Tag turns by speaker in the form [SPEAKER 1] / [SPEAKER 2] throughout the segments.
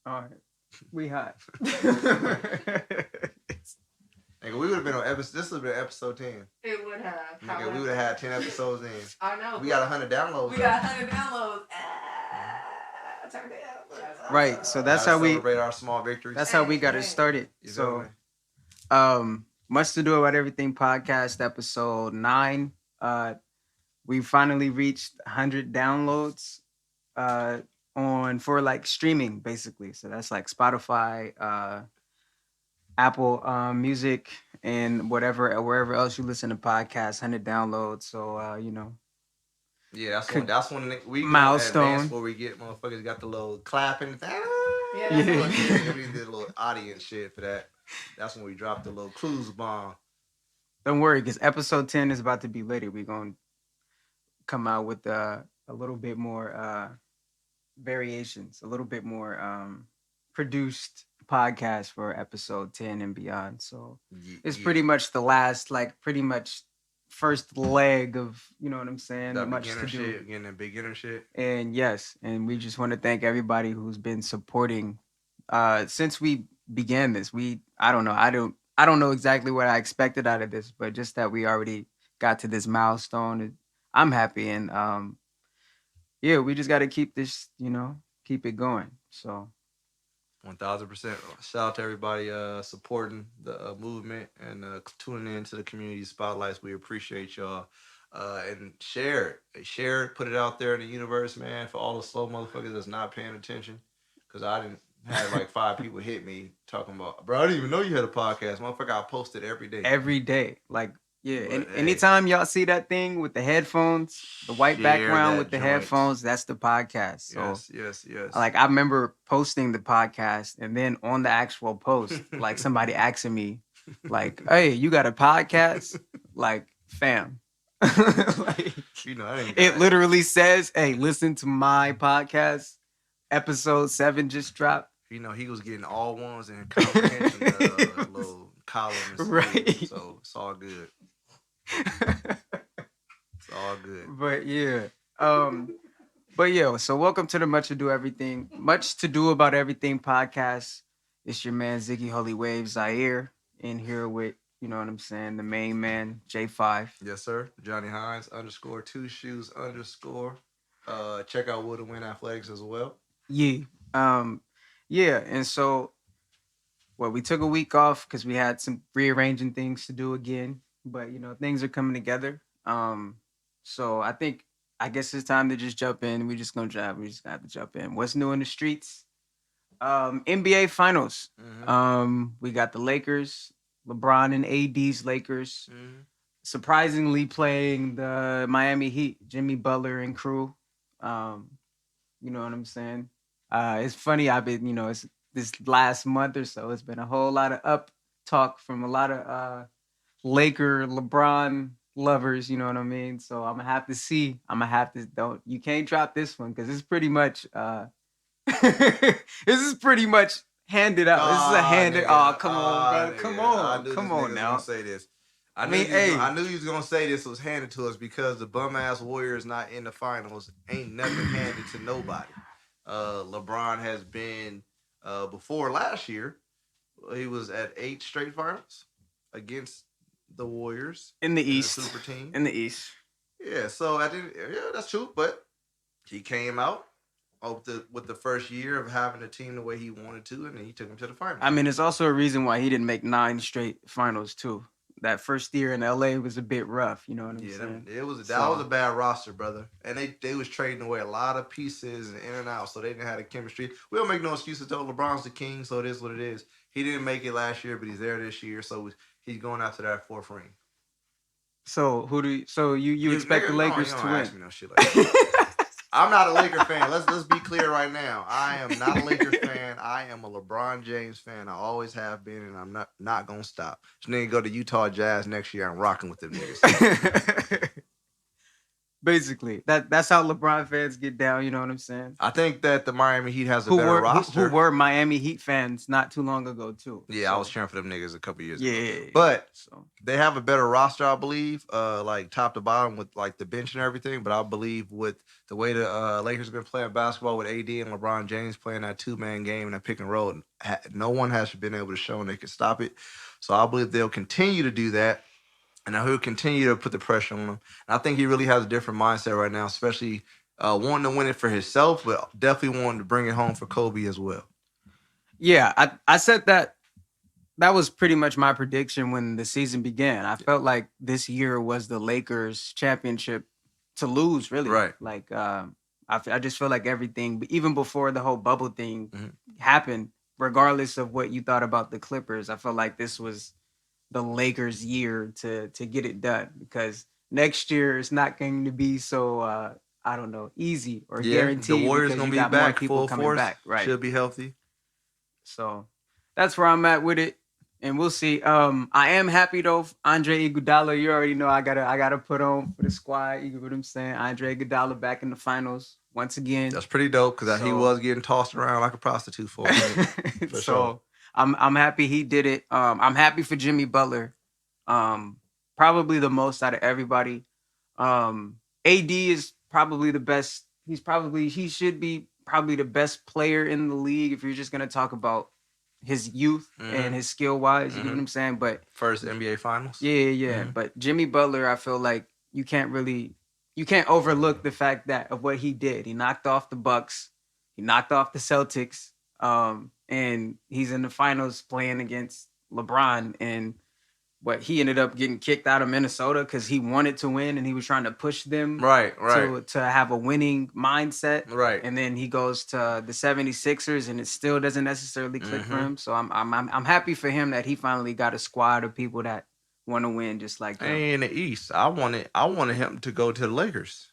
[SPEAKER 1] All right. We hot.
[SPEAKER 2] Nigga, we would have been on episode. This would have been episode 10.
[SPEAKER 3] It would have.
[SPEAKER 2] Nigga, we would have had 10 episodes in.
[SPEAKER 3] I know.
[SPEAKER 2] We got 100 downloads.
[SPEAKER 3] We got 100 downloads. Turn it up.
[SPEAKER 1] Right. So that's how we
[SPEAKER 2] celebrate our small victories.
[SPEAKER 1] That's how we got it started. So, Much to Do About Everything podcast episode 9. We finally reached 100 downloads on for like streaming basically. So that's like Spotify, Apple Music, and wherever else you listen to podcasts. 100 downloads. So
[SPEAKER 2] yeah, that's when we
[SPEAKER 1] milestone
[SPEAKER 2] where we get motherfuckers got the little clapping.
[SPEAKER 3] Yeah.
[SPEAKER 2] We did a little audience shit for that. That's when we dropped the little clues bomb.
[SPEAKER 1] Don't worry, because episode 10 is about to be later. We're gonna come out with a little bit more variations, a little bit more produced podcast for episode 10 and beyond. So it's pretty much the last, like pretty much first leg of, you know what I'm saying?
[SPEAKER 2] That
[SPEAKER 1] Much
[SPEAKER 2] beginner
[SPEAKER 1] to do.
[SPEAKER 2] shit, getting the beginner shit.
[SPEAKER 1] And yes, and we just want to thank everybody who's been supporting since we began this. I don't know exactly what I expected out of this, but just that we already got to this milestone, I'm happy. And yeah, we just got to keep this, keep it going. So
[SPEAKER 2] 1000%. Shout out to everybody supporting the movement and tuning in to the community spotlights. We appreciate y'all. And share it, put it out there in the universe, man, for all the slow motherfuckers that's not paying attention. Because I didn't have like 5 people hit me talking about, bro, I didn't even know you had a podcast. Motherfucker, I post it every day.
[SPEAKER 1] Every day. Like, yeah. But, anytime y'all see that thing with the headphones, the white background with the headphones, that's the podcast. So,
[SPEAKER 2] yes.
[SPEAKER 1] Like, I remember posting the podcast, and then on the actual post, like somebody asking me, like, hey, you got a podcast? Like, fam. Like, it literally says, hey, listen to my podcast. Episode 7 just dropped.
[SPEAKER 2] He was getting all ones and comprehension little columns.
[SPEAKER 1] Right.
[SPEAKER 2] So it's all good. It's all good.
[SPEAKER 1] But yeah. So welcome to the Much to Do About Everything podcast. It's your man Ziggy Holy Wave Zaire in here with, you know what I'm saying, the main man, J5.
[SPEAKER 2] Yes, sir. Johnny Hines _2 shoes _ check out Wood and Win Athletics as well.
[SPEAKER 1] Yeah. And so we took a week off because we had some rearranging things to do again. But things are coming together. So I guess it's time to just jump in. We just got to jump in. What's new in the streets? NBA Finals.
[SPEAKER 2] Mm-hmm.
[SPEAKER 1] We got the Lakers, LeBron and AD's Lakers, surprisingly playing the Miami Heat, Jimmy Butler and crew. You know what I'm saying? It's funny. I've been, it's this last month or so, it's been a whole lot of up talk from a lot of Laker, LeBron lovers. You know what I mean? So I'm gonna have to see. You can't drop this one because it's pretty much. This is pretty much handed out. This is a handed. Oh, come on, bro. Come on now.
[SPEAKER 2] Say this. I knew you was gonna say this was handed to us because the bum ass Warriors not in the finals ain't nothing handed to nobody. LeBron has been before last year. He was at 8 straight finals against the Warriors
[SPEAKER 1] in the East,
[SPEAKER 2] the super team
[SPEAKER 1] in the East.
[SPEAKER 2] Yeah, so that's true. But he came out with the first year of having the team the way he wanted to, and then he took him to the finals.
[SPEAKER 1] I mean, it's also a reason why he didn't make 9 straight finals too. That first year in LA was a bit rough, you know what I'm saying?
[SPEAKER 2] That was a bad roster, brother. And they was trading away a lot of pieces and in and out, so they didn't have the chemistry. We don't make no excuses though. LeBron's the king, so it is what it is. He didn't make it last year, but he's there this year, so he's going after that 4th ring.
[SPEAKER 1] So you expect the Lakers to win?
[SPEAKER 2] Ask me no shit like that. I'm not a Laker fan. Let's be clear right now. I am not a Lakers fan. I am a LeBron James fan. I always have been, and I'm not gonna stop. This nigga go to Utah Jazz next year. I'm rocking with them niggas.
[SPEAKER 1] Basically, that's how LeBron fans get down. You know what I'm saying?
[SPEAKER 2] I think that the Miami Heat has a better
[SPEAKER 1] Who
[SPEAKER 2] roster.
[SPEAKER 1] were Miami Heat fans not too long ago too.
[SPEAKER 2] Yeah, I was cheering for them niggas a couple years ago.
[SPEAKER 1] Yeah,
[SPEAKER 2] But
[SPEAKER 1] so
[SPEAKER 2] they have a better roster, I believe, like top to bottom with like the bench and everything. But I believe with the way the Lakers have been playing basketball with AD and LeBron James playing that 2-man game and that pick and roll, no one has been able to show they can stop it. So I believe they'll continue to do that. And he'll continue to put the pressure on him. And I think he really has a different mindset right now, especially wanting to win it for himself, but definitely wanting to bring it home for Kobe as well.
[SPEAKER 1] yeah, I said that was pretty much my prediction when the season began. I felt like this year was the Lakers championship to lose, really.
[SPEAKER 2] Right.
[SPEAKER 1] Like, I just feel like everything, even before the whole bubble thing
[SPEAKER 2] Mm-hmm.
[SPEAKER 1] happened, regardless of what you thought about the Clippers, I felt like this was the Lakers' year to get it done, because next year it's not going to be so I don't know, easy or guaranteed,
[SPEAKER 2] the Warriors
[SPEAKER 1] because
[SPEAKER 2] gonna
[SPEAKER 1] you
[SPEAKER 2] be
[SPEAKER 1] got more
[SPEAKER 2] back
[SPEAKER 1] people
[SPEAKER 2] full
[SPEAKER 1] coming
[SPEAKER 2] force.
[SPEAKER 1] back, right?
[SPEAKER 2] Should be healthy.
[SPEAKER 1] So that's where I'm at with it, and we'll see. I am happy though. Andre Iguodala, you already know I gotta put on for the squad. You know what I'm saying? Andre Iguodala back in the finals once again.
[SPEAKER 2] That's pretty dope, because he was getting tossed around like a prostitute for a minute. For sure.
[SPEAKER 1] I'm happy he did it. I'm happy for Jimmy Butler. Probably the most out of everybody. AD is probably the best. He should be probably the best player in the league if you're just gonna talk about his youth and his skill wise. You know what I'm saying? But
[SPEAKER 2] first NBA Finals.
[SPEAKER 1] Yeah. But Jimmy Butler, I feel like you can't overlook the fact that of what he did. He knocked off the Bucks, he knocked off the Celtics, and he's in the finals playing against LeBron. And what, he ended up getting kicked out of Minnesota because he wanted to win and he was trying to push them to have a winning mindset.
[SPEAKER 2] Right.
[SPEAKER 1] And then he goes to the 76ers and it still doesn't necessarily click for him. So I'm happy for him that he finally got a squad of people that want to win just like him.
[SPEAKER 2] In the East, I wanted him to go to the Lakers.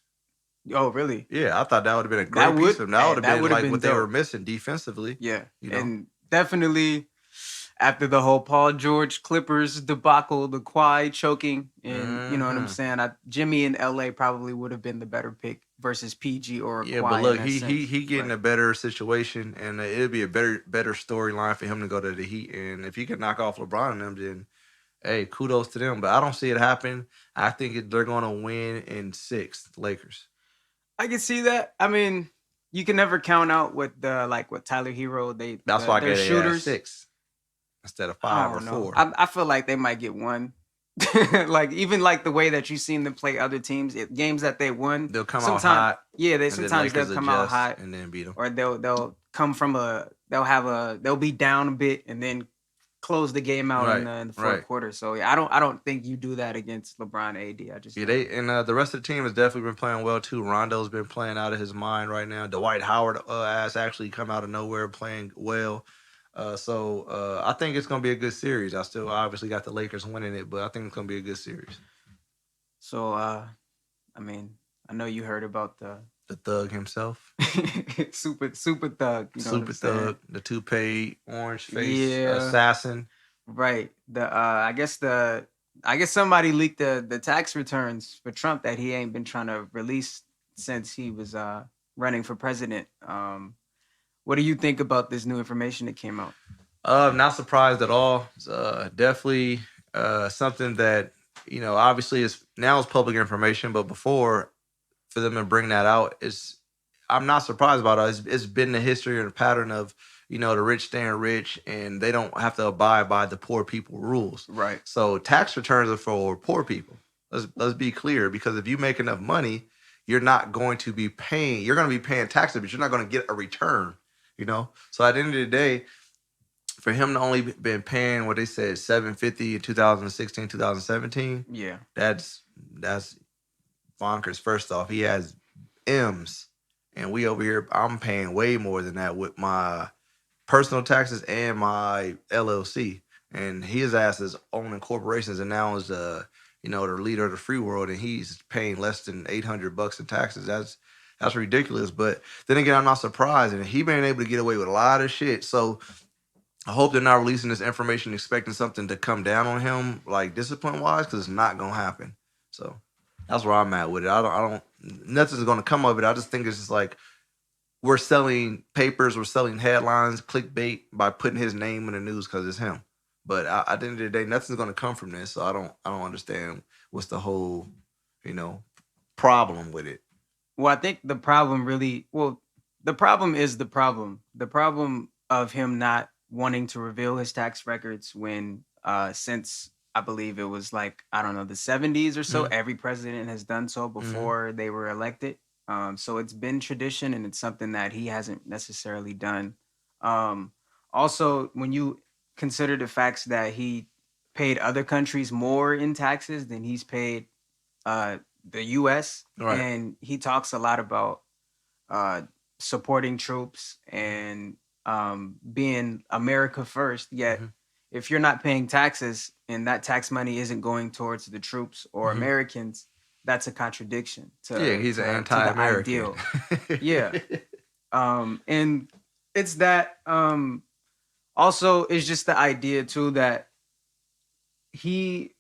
[SPEAKER 1] Oh, really?
[SPEAKER 2] Yeah, I thought that would have been a great piece of him. That would have been like what
[SPEAKER 1] dope.
[SPEAKER 2] They were missing defensively.
[SPEAKER 1] Yeah. And definitely after the whole Paul George Clippers debacle, the Kawhi choking, and you know what I'm saying, Jimmy in LA probably would have been the better pick versus PG or Kawhi.
[SPEAKER 2] But look, he getting a better situation, and it'd be a better storyline for him to go to the Heat. And if he can knock off LeBron and them, then hey, kudos to them. But I don't see it happen. I think they're going to win in 6, Lakers.
[SPEAKER 1] I can see that. I mean, you can never count out what Tyler Hero.
[SPEAKER 2] That's why I gave shooters 6 instead of 5 or 4.
[SPEAKER 1] I feel like they might get 1. Like, even like the way that you've seen them play other teams, games that they won,
[SPEAKER 2] they'll come out hot.
[SPEAKER 1] Yeah, they'll come out hot
[SPEAKER 2] and then beat them,
[SPEAKER 1] or they'll come from they'll be down a bit and then close the game out in the fourth quarter. So yeah, I don't think you do that against LeBron, AD. I just
[SPEAKER 2] the rest of the team has definitely been playing well too. Rondo's been playing out of his mind right now. Dwight Howard has actually come out of nowhere playing well. So I think it's gonna be a good series. I still obviously got the Lakers winning it, but I think it's gonna be a good series.
[SPEAKER 1] So I mean, I know you heard about the
[SPEAKER 2] thug himself,
[SPEAKER 1] super thug,
[SPEAKER 2] super thug, the toupee, orange face assassin.
[SPEAKER 1] Right. I guess somebody leaked the tax returns for Trump that he ain't been trying to release since he was running for president. What do you think about this new information that came out?
[SPEAKER 2] Not surprised at all. It's, definitely something that, obviously is public information, but before, for them to bring that out, I'm not surprised about it. It's been the history and the pattern of, the rich staying rich, and they don't have to abide by the poor people rules.
[SPEAKER 1] Right.
[SPEAKER 2] So tax returns are for poor people. Let's be clear, because if you make enough money, you're not going to be paying. You're going to be paying taxes, but you're not going to get a return. So at the end of the day, for him to only been paying what they said $750 in 2016, 2017,
[SPEAKER 1] yeah,
[SPEAKER 2] that's bonkers. First off, he has M's, and we over here, I'm paying way more than that with my personal taxes and my LLC, and his ass is owning corporations and now is the leader of the free world, and he's paying less than $800 in taxes. That's ridiculous. But then again, I'm not surprised. And he been able to get away with a lot of shit. So I hope they're not releasing this information expecting something to come down on him, like discipline-wise, because it's not going to happen. So that's where I'm at with it. I don't nothing's going to come of it. I just think it's just like we're selling papers, we're selling headlines, clickbait by putting his name in the news because it's him. But at the end of the day, nothing's going to come from this. So I don't understand what's the whole, you know, problem with it.
[SPEAKER 1] Well, I think the problem really, well, the problem is the problem. The problem of him not wanting to reveal his tax records when, since I believe it was like, I don't know, the 70s or so,
[SPEAKER 2] Mhm.
[SPEAKER 1] every president has done so before they were elected. So it's been tradition and it's something that he hasn't necessarily done. Um, Also, when you consider the facts that he paid other countries more in taxes than he's paid uh, the U.S.
[SPEAKER 2] Right.
[SPEAKER 1] and he talks a lot about uh, supporting troops and being America first. Yet,
[SPEAKER 2] Mhm.
[SPEAKER 1] if you're not paying taxes and that tax money isn't going towards the troops or
[SPEAKER 2] Mhm.
[SPEAKER 1] Americans, that's a contradiction
[SPEAKER 2] Yeah,
[SPEAKER 1] to
[SPEAKER 2] he's an
[SPEAKER 1] the
[SPEAKER 2] anti-American.
[SPEAKER 1] ideal. Yeah, and it's that. Also, it's just the idea too that he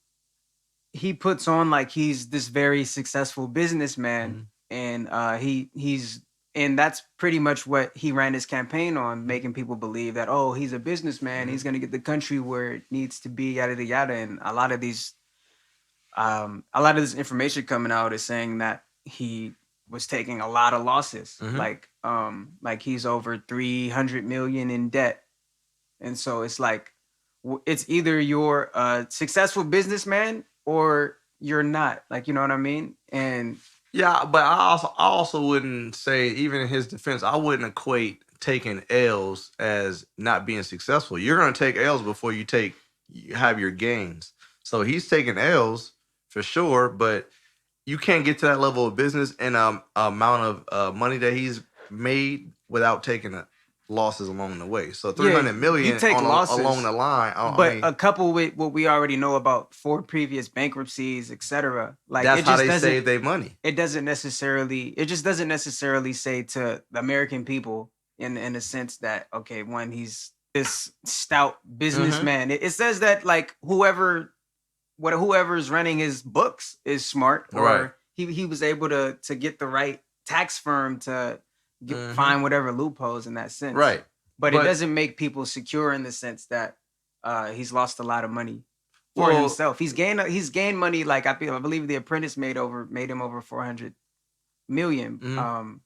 [SPEAKER 1] he puts on like he's this very successful businessman
[SPEAKER 2] Mhm.
[SPEAKER 1] and he's and that's pretty much what he ran his campaign on,
[SPEAKER 2] Mhm.
[SPEAKER 1] making people believe that, oh, he's a businessman,
[SPEAKER 2] Mhm.
[SPEAKER 1] he's going to get the country where it needs to be, yada yada yada. And a lot of this information coming out is saying that he was taking a lot of losses,
[SPEAKER 2] Mhm.
[SPEAKER 1] like he's over 300 million in debt. And so it's like it's either you're a successful businessman or you're not. Like, you know what I mean? And
[SPEAKER 2] Yeah, but I also wouldn't say, even in his defense, I wouldn't equate taking L's as not being successful. You're gonna take L's before you have your gains. So he's taking L's for sure, but you can't get to that level of business and amount of money that he's made without taking losses along the way. So
[SPEAKER 1] yeah,
[SPEAKER 2] 300
[SPEAKER 1] you
[SPEAKER 2] million
[SPEAKER 1] take
[SPEAKER 2] along
[SPEAKER 1] losses,
[SPEAKER 2] the line. I
[SPEAKER 1] but
[SPEAKER 2] mean,
[SPEAKER 1] a couple with what we already know about 4 previous bankruptcies, etc. Like
[SPEAKER 2] that's how they save their money.
[SPEAKER 1] it just doesn't necessarily say to the American people in a sense that, okay, one, he's this stout
[SPEAKER 2] Hmm.
[SPEAKER 1] businessman. It says that like whoever's running his books is smart,
[SPEAKER 2] Right.
[SPEAKER 1] or he was able to get the right tax firm to
[SPEAKER 2] Hmm.
[SPEAKER 1] find whatever loopholes in that sense.
[SPEAKER 2] Right.
[SPEAKER 1] But it
[SPEAKER 2] But
[SPEAKER 1] doesn't make people secure in the sense that he's lost a lot of money for
[SPEAKER 2] well,
[SPEAKER 1] himself. He's gained money, like I believe The Apprentice made him over 400 million.
[SPEAKER 2] mhm.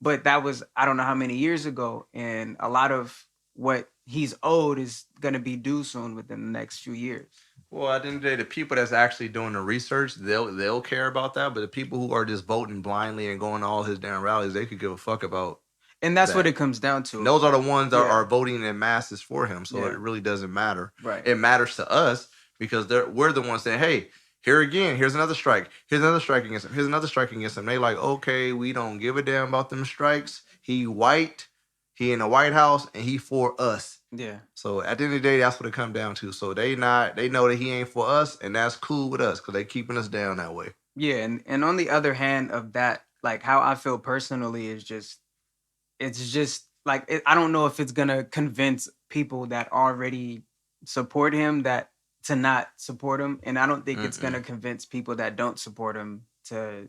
[SPEAKER 1] But that was, I don't know how many years ago, and a lot of what he's owed is going to be due soon within the next few years.
[SPEAKER 2] Well, at the end of the day, the people that's actually doing the research, they'll care about that. But the people who are just voting blindly and going to all his damn rallies, they could give a fuck about
[SPEAKER 1] And that's what
[SPEAKER 2] that.
[SPEAKER 1] it comes down
[SPEAKER 2] And
[SPEAKER 1] to.
[SPEAKER 2] those are the ones that
[SPEAKER 1] Yeah.
[SPEAKER 2] are voting in masses for him. So
[SPEAKER 1] Yeah.
[SPEAKER 2] it really doesn't matter.
[SPEAKER 1] Right.
[SPEAKER 2] It matters to us because we're the ones saying, hey, here again, here's another strike. Here's another strike against him. Here's another strike against him. They like, okay, we don't give a damn about them strikes. He white, he in the White House, and he for us.
[SPEAKER 1] Yeah.
[SPEAKER 2] So at the end of the day, that's what it comes down to. So they know that he ain't for us, and that's cool with us because they keeping us down that way.
[SPEAKER 1] Yeah. And on the other hand of that, like how I feel personally is just, it's just like I don't know if it's gonna convince people that already support him that to not support him, and I don't think it's
[SPEAKER 2] Mm-mm.
[SPEAKER 1] gonna convince people that don't support him to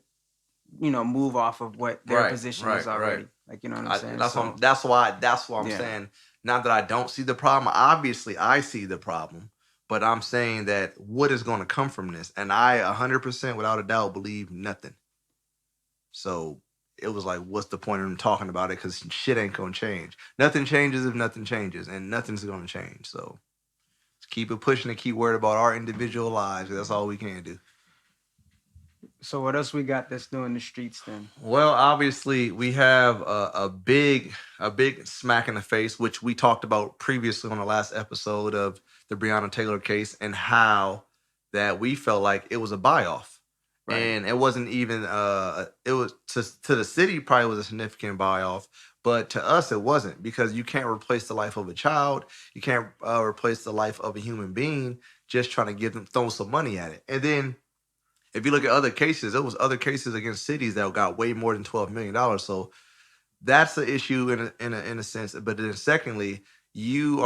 [SPEAKER 1] move off of what their
[SPEAKER 2] Right,
[SPEAKER 1] position is
[SPEAKER 2] right, right.
[SPEAKER 1] already. Like, you know what I'm saying? So
[SPEAKER 2] That's why I'm
[SPEAKER 1] yeah,
[SPEAKER 2] saying, not that I don't see the problem. Obviously, I see the problem, but I'm saying that what is going to come from this, and I 100% without a doubt believe nothing. So it was like, what's the point of him talking about it? Because shit ain't gonna change. Nothing changes if nothing changes, and nothing's gonna change. So just keep it pushing and keep worried about our individual lives. That's all we can do.
[SPEAKER 1] so what else we got that's new in the streets then?
[SPEAKER 2] Well, obviously, we have a big smack in the face, which we talked about previously on the last episode of the Breonna Taylor case, and how that we felt like it was a buy off,
[SPEAKER 1] Right.
[SPEAKER 2] and it wasn't even it was to the city probably was a significant buy off, but to us it wasn't, because you can't replace the life of a child, you can't replace the life of a human being just trying to give them throw some money at it, and then if you look at other cases, there was other cases against cities that got way more than $12 million. So that's the issue in a sense. But then secondly, you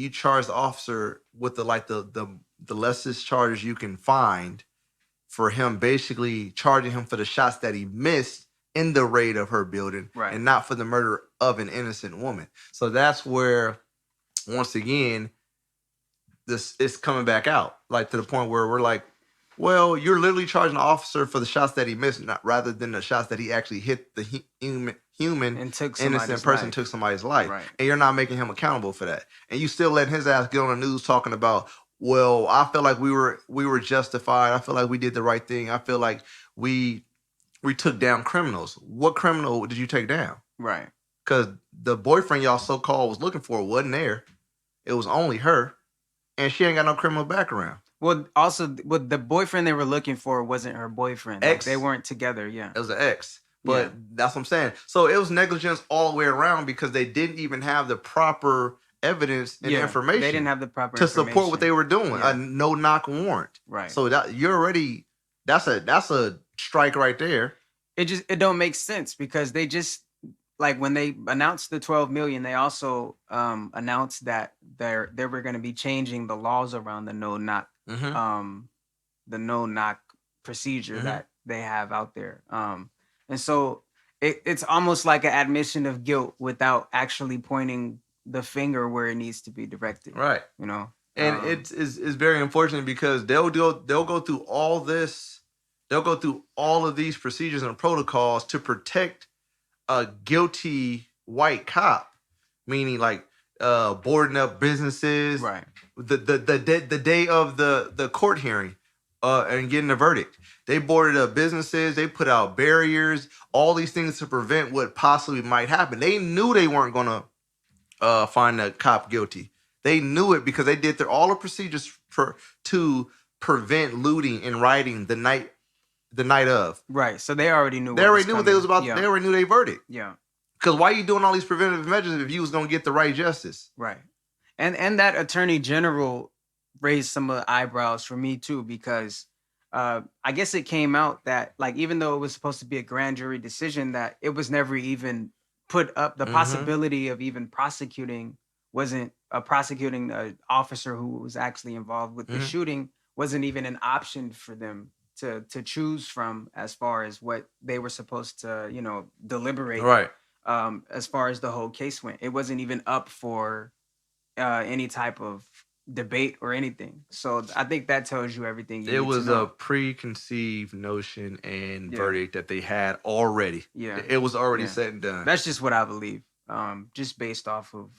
[SPEAKER 2] charge the officer with the lessest charges you can find for him basically charging him for the shots that he missed in the raid of her building,
[SPEAKER 1] Right.
[SPEAKER 2] and not for the murder of an innocent woman. So that's where, once again, this is coming back out, like to the point where we're like, well, you're literally charging the officer for the shots that he missed, not rather than the shots that he actually hit the human
[SPEAKER 1] And took
[SPEAKER 2] innocent person,
[SPEAKER 1] life.
[SPEAKER 2] took somebody's life.
[SPEAKER 1] Right.
[SPEAKER 2] And you're not making him accountable for that. And you still letting his ass get on the news talking about, well, I feel like we were justified. I feel like we did the right thing. I feel like we took down criminals. What criminal did you take down?
[SPEAKER 1] Right.
[SPEAKER 2] Because the boyfriend y'all so-called was looking for wasn't there. It was only her. And she ain't got no criminal background.
[SPEAKER 1] Well, also, the boyfriend they were looking for wasn't her boyfriend. Like, they weren't together. Yeah,
[SPEAKER 2] it was an ex. But that's what I'm saying. So it was negligence all the way around because they didn't even have the proper evidence and information.
[SPEAKER 1] They didn't have the proper
[SPEAKER 2] to support what they were doing.
[SPEAKER 1] Yeah.
[SPEAKER 2] A no-knock warrant.
[SPEAKER 1] Right.
[SPEAKER 2] So that you're already, that's a strike right there.
[SPEAKER 1] It don't make sense because they just, like, when they announced the 12 million, they also announced that they were going to be changing the laws around the no-knock procedure that they have out there. And so it's almost like an admission of guilt without actually pointing the finger where it needs to be directed.
[SPEAKER 2] Right.
[SPEAKER 1] You know?
[SPEAKER 2] And it's very unfortunate because they'll go through all this. They'll go through all of these procedures and protocols to protect a guilty white cop, meaning like boarding up businesses.
[SPEAKER 1] Right.
[SPEAKER 2] The day of the court hearing and getting a verdict. They boarded up businesses. They put out barriers, all these things to prevent what possibly might happen. They knew they weren't going to find a cop guilty. They knew it because they did all the procedures to prevent looting and rioting the night of.
[SPEAKER 1] Right. So they already knew.
[SPEAKER 2] They already knew what they was about.
[SPEAKER 1] Yeah.
[SPEAKER 2] They already knew their verdict.
[SPEAKER 1] Yeah.
[SPEAKER 2] Because why are you doing all these preventative measures if you was going to get the right justice?
[SPEAKER 1] Right. And that attorney general raised some of the eyebrows for me too, because I guess it came out that, like, even though it was supposed to be a grand jury decision, that it was never even put up. The possibility of even prosecuting officer who was actually involved with the shooting wasn't even an option for them to choose from as far as what they were supposed to, deliberate.
[SPEAKER 2] Right.
[SPEAKER 1] As far as the whole case went, it wasn't even up for any type of debate or anything. So I think that tells you everything.
[SPEAKER 2] It was a preconceived notion and verdict that they had already.
[SPEAKER 1] Yeah,
[SPEAKER 2] it was already said and done.
[SPEAKER 1] That's just what I believe. Just based off of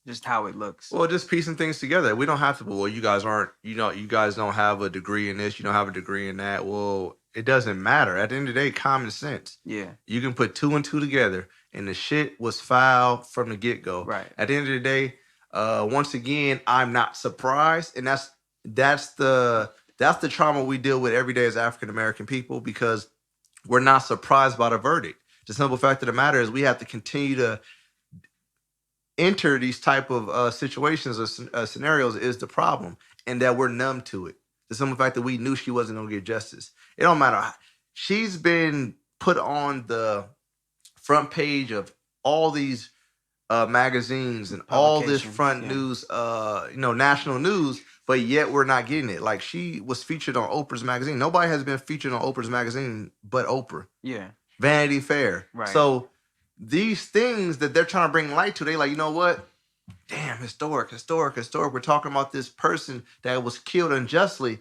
[SPEAKER 1] just how it looks.
[SPEAKER 2] Well, just piecing things together. We don't have to. Well, you guys aren't. You guys don't have a degree in this. You don't have a degree in that. Well, it doesn't matter. At the end of the day, common sense.
[SPEAKER 1] Yeah. You
[SPEAKER 2] can put 2 and 2 together, and the shit was filed from the get go.
[SPEAKER 1] Right.
[SPEAKER 2] At the end of the day. Once again, I'm not surprised, and that's the trauma we deal with every day as African American people because we're not surprised by the verdict. The simple fact of the matter is we have to continue to enter these type of situations or scenarios is the problem, and that we're numb to it. The simple fact that we knew she wasn't going to get justice. It don't matter. She's been put on the front page of all these magazines and all this front news, national news, but yet we're not getting it. Like, she was featured on Oprah's magazine. Nobody has been featured on Oprah's magazine but Oprah.
[SPEAKER 1] Yeah.
[SPEAKER 2] Vanity Fair.
[SPEAKER 1] Right.
[SPEAKER 2] So these things that they're trying to bring light to, they like, you know what? Damn, historic. We're talking about this person that was killed unjustly,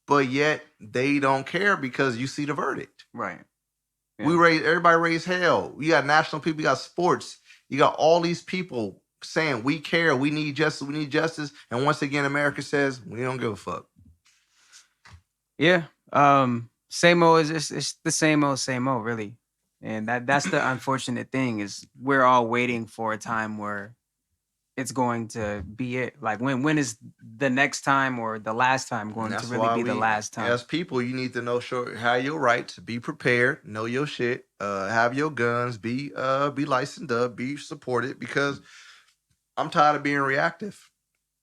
[SPEAKER 2] but yet they don't care because you see the verdict.
[SPEAKER 1] Right.
[SPEAKER 2] Yeah. Everybody raised hell. You got national people, you got sports. You got all these people saying, we care, we need justice. And once again, America says, we don't give a fuck.
[SPEAKER 1] Yeah. Same old, it's the same old, really. And that's the unfortunate thing is we're all waiting for a time where it's going to be it. Like, when is the next time or the last time going to really be the last time?
[SPEAKER 2] As people, you need to know have your rights, be prepared, know your shit, have your guns, be licensed up, be supported, because I'm tired of being reactive.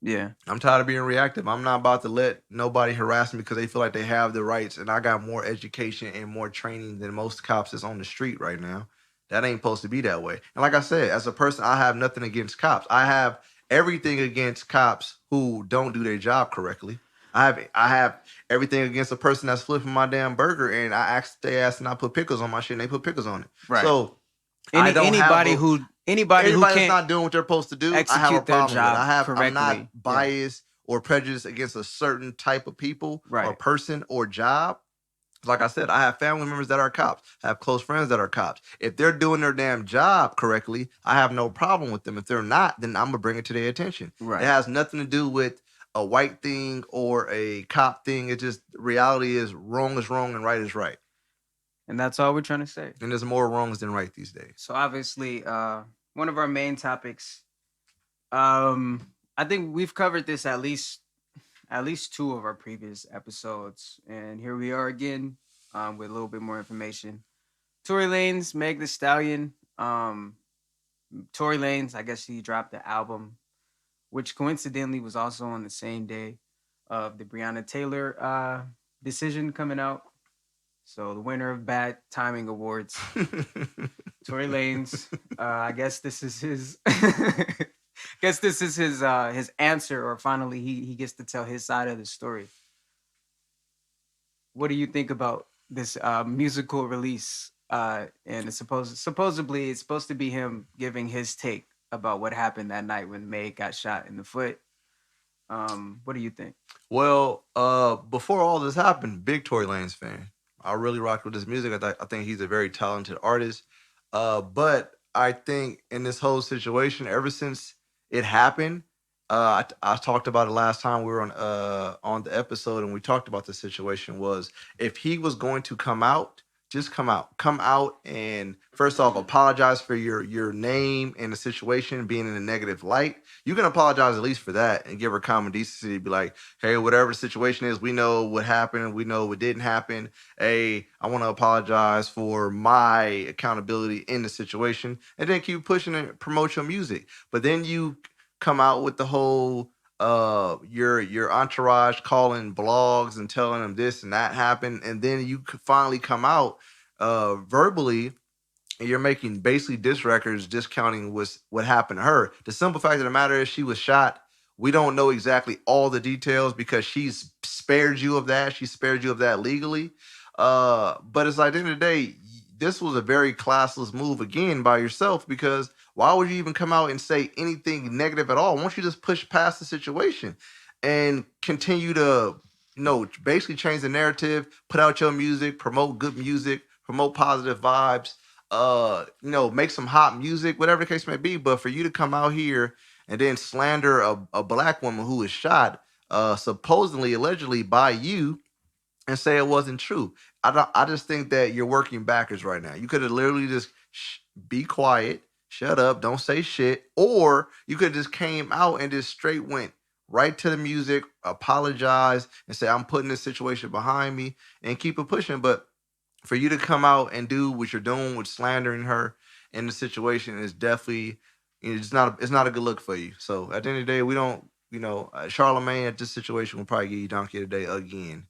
[SPEAKER 1] Yeah.
[SPEAKER 2] I'm tired of being reactive. I'm not about to let nobody harass me because they feel like they have the rights, and I got more education and more training than most cops that's on the street right now. That ain't supposed to be that way. And like I said, as a person, I have nothing against cops. I have everything against cops who don't do their job correctly. I have everything against a person that's flipping my damn burger, and I asked they asked and I put pickles on my shit, and they put pickles on it.
[SPEAKER 1] Right.
[SPEAKER 2] So I don't have
[SPEAKER 1] Anybody
[SPEAKER 2] a
[SPEAKER 1] who anybody who
[SPEAKER 2] everybody that's
[SPEAKER 1] can't
[SPEAKER 2] not doing what they're supposed to do. I have a
[SPEAKER 1] execute their
[SPEAKER 2] problem with.
[SPEAKER 1] job
[SPEAKER 2] I'm not
[SPEAKER 1] correctly. Yeah.
[SPEAKER 2] biased or prejudiced against a certain type of people or
[SPEAKER 1] Right.
[SPEAKER 2] person or job. Like I said, I have family members that are cops. I have close friends that are cops. If they're doing their damn job correctly, I have no problem with them. If they're not, then I'm gonna bring it to their attention. It
[SPEAKER 1] Right.
[SPEAKER 2] has nothing to do with a white thing or a cop thing. It just reality is wrong and right is right.
[SPEAKER 1] And that's all we're trying to say.
[SPEAKER 2] And there's more wrongs than right these days.
[SPEAKER 1] So obviously, one of our main topics, I think we've covered this at least two of our previous episodes, and here we are again, with a little bit more information. Tory Lanez, Meg The Stallion. Tory Lanez, I guess he dropped the album, which coincidentally was also on the same day of the Breonna Taylor decision coming out. So the winner of Bad Timing Awards, Tory Lanez. I guess this is his. Guess this is his answer, or finally he gets to tell his side of the story. What do you think about this musical release? And supposedly it's supposed to be him giving his take about what happened that night when May got shot in the foot. What do you think?
[SPEAKER 2] Well, before all this happened, big Tory Lanez fan. I really rocked with his music. I think he's a very talented artist. But I think in this whole situation, ever since it happened, I talked about it last time we were on the episode, and we talked about the situation. Was if he was going to come out, just come out, and first off, apologize for your name and the situation being in a negative light. You can apologize at least for that and give her common decency to be like, hey, whatever the situation is, we know what happened, we know what didn't happen. Hey, I want to apologize for my accountability in the situation, and then keep pushing and promote your music. But then you come out with the whole your entourage calling blogs and telling them this and that happened, and then you finally come out verbally, and you're making basically diss records discounting what happened to her. The simple fact of the matter is she was shot. We don't know exactly all the details because she's spared you of that. She spared you of that legally. But it's like at the end of the day, this was a very classless move again by yourself, because why would you even come out and say anything negative at all? Why don't you just push past the situation and continue to, basically change the narrative, put out your music, promote good music, promote positive vibes, make some hot music, whatever the case may be. But for you to come out here and then slander a black woman who was shot, supposedly, allegedly by you, and say it wasn't true. I just think that you're working backwards right now. You could have literally just be quiet, shut up, don't say shit, or you could have just came out and just straight went right to the music, apologize, and say I'm putting this situation behind me and keep it pushing. But for you to come out and do what you're doing with slandering her in the situation is definitely, it's not a good look for you. So at the end of the day, we don't, Charlemagne at this situation will probably give you donkey today again.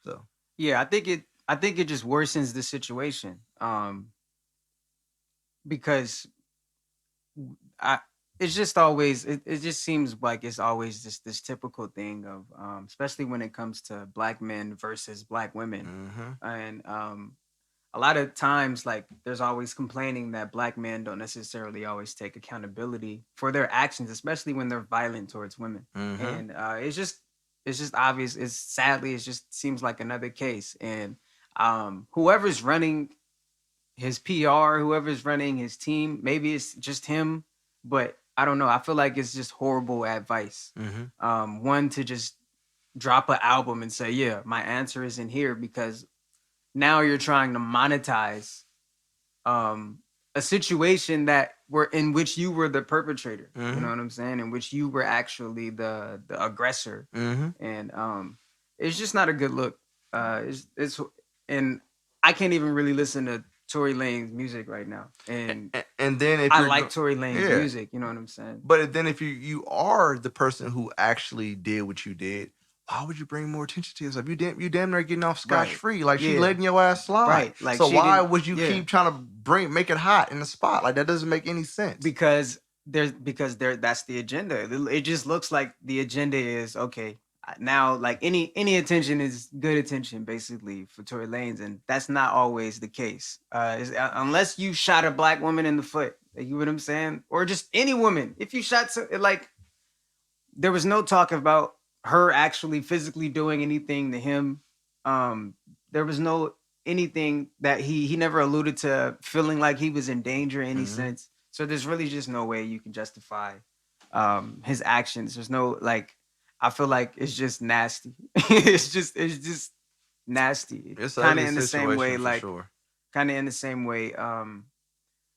[SPEAKER 2] So
[SPEAKER 1] Yeah, I think it just worsens the situation. Because I it's just always it just seems like it's always just this typical thing of especially when it comes to black men versus black women. And a lot of times, like, there's always complaining that black men don't necessarily always take accountability for their actions, especially when they're violent towards women. And it's just obvious. It just seems like another case. And whoever's running his PR, whoever's running his team, maybe it's just him, but I don't know. I feel like it's just horrible advice. One, to just drop an album and say, yeah, my answer is in here, because now you're trying to monetize a situation that were in which you were the perpetrator. You know what I'm saying? In which you were actually the aggressor. And it's just not a good look. It's and I can't even really listen to Tory Lanez music right now. And
[SPEAKER 2] then if
[SPEAKER 1] I like Tory Lanez music, you know what I'm saying?
[SPEAKER 2] But then if you are the person who actually did what you did, why would you bring more attention to yourself? You damn near getting off scotch free. Like, she letting your ass slide.
[SPEAKER 1] Right. Like,
[SPEAKER 2] so why would you keep trying to make it hot in the spot? Like, that doesn't make any sense.
[SPEAKER 1] Because that's the agenda. It just looks like the agenda is, okay, now like any attention is good attention basically for Tory Lanez, and that's not always the case. Unless you shot a black woman in the foot, you know what I'm saying, or just any woman. If you shot like, there was no talk about her actually physically doing anything to him. There was no anything that he never alluded to feeling like he was in danger in any sense. So there's really just no way you can justify his actions. There's no like, I feel like it's just nasty. it's just nasty.
[SPEAKER 2] It's
[SPEAKER 1] Kind of
[SPEAKER 2] ugly
[SPEAKER 1] in the same way,
[SPEAKER 2] situation for
[SPEAKER 1] like
[SPEAKER 2] sure.
[SPEAKER 1] kind of in the same way.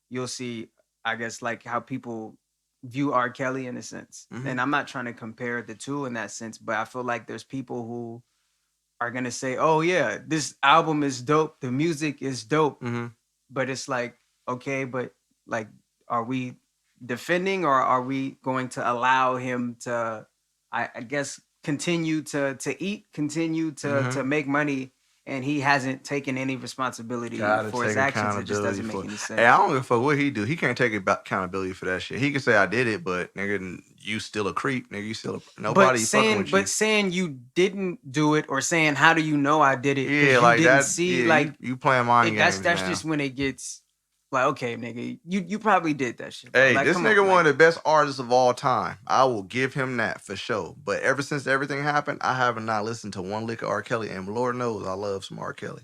[SPEAKER 1] You'll see, I guess, like how people view R. Kelly in a sense. And I'm not trying to compare the two in that sense, but I feel like there's people who are gonna say, "Oh yeah, this album is dope. The music is dope." But it's like, okay, but like, are we defending, or are we going to allow him to, I guess, continue to eat, continue to make money, and he hasn't taken any responsibility
[SPEAKER 2] Gotta
[SPEAKER 1] for his
[SPEAKER 2] take
[SPEAKER 1] actions? It just
[SPEAKER 2] accountability
[SPEAKER 1] doesn't make
[SPEAKER 2] for.
[SPEAKER 1] any sense.
[SPEAKER 2] Hey, I don't give a fuck what he do. He can't take accountability for that shit. He can say I did it, but nigga, you still a creep. Nigga, you still nobody fucking with you.
[SPEAKER 1] But saying you didn't do it, or saying how do you know I did it?
[SPEAKER 2] Yeah,
[SPEAKER 1] You
[SPEAKER 2] like
[SPEAKER 1] didn't
[SPEAKER 2] that.
[SPEAKER 1] see,
[SPEAKER 2] Yeah,
[SPEAKER 1] like
[SPEAKER 2] you playing mind games.
[SPEAKER 1] That's
[SPEAKER 2] now.
[SPEAKER 1] just when it gets like, okay, nigga, you probably did that shit. Bro.
[SPEAKER 2] Hey,
[SPEAKER 1] like,
[SPEAKER 2] this nigga one of the best artists of all time. I will give him that for sure. But ever since everything happened, I have not listened to one lick of R. Kelly, and Lord knows I love some R. Kelly.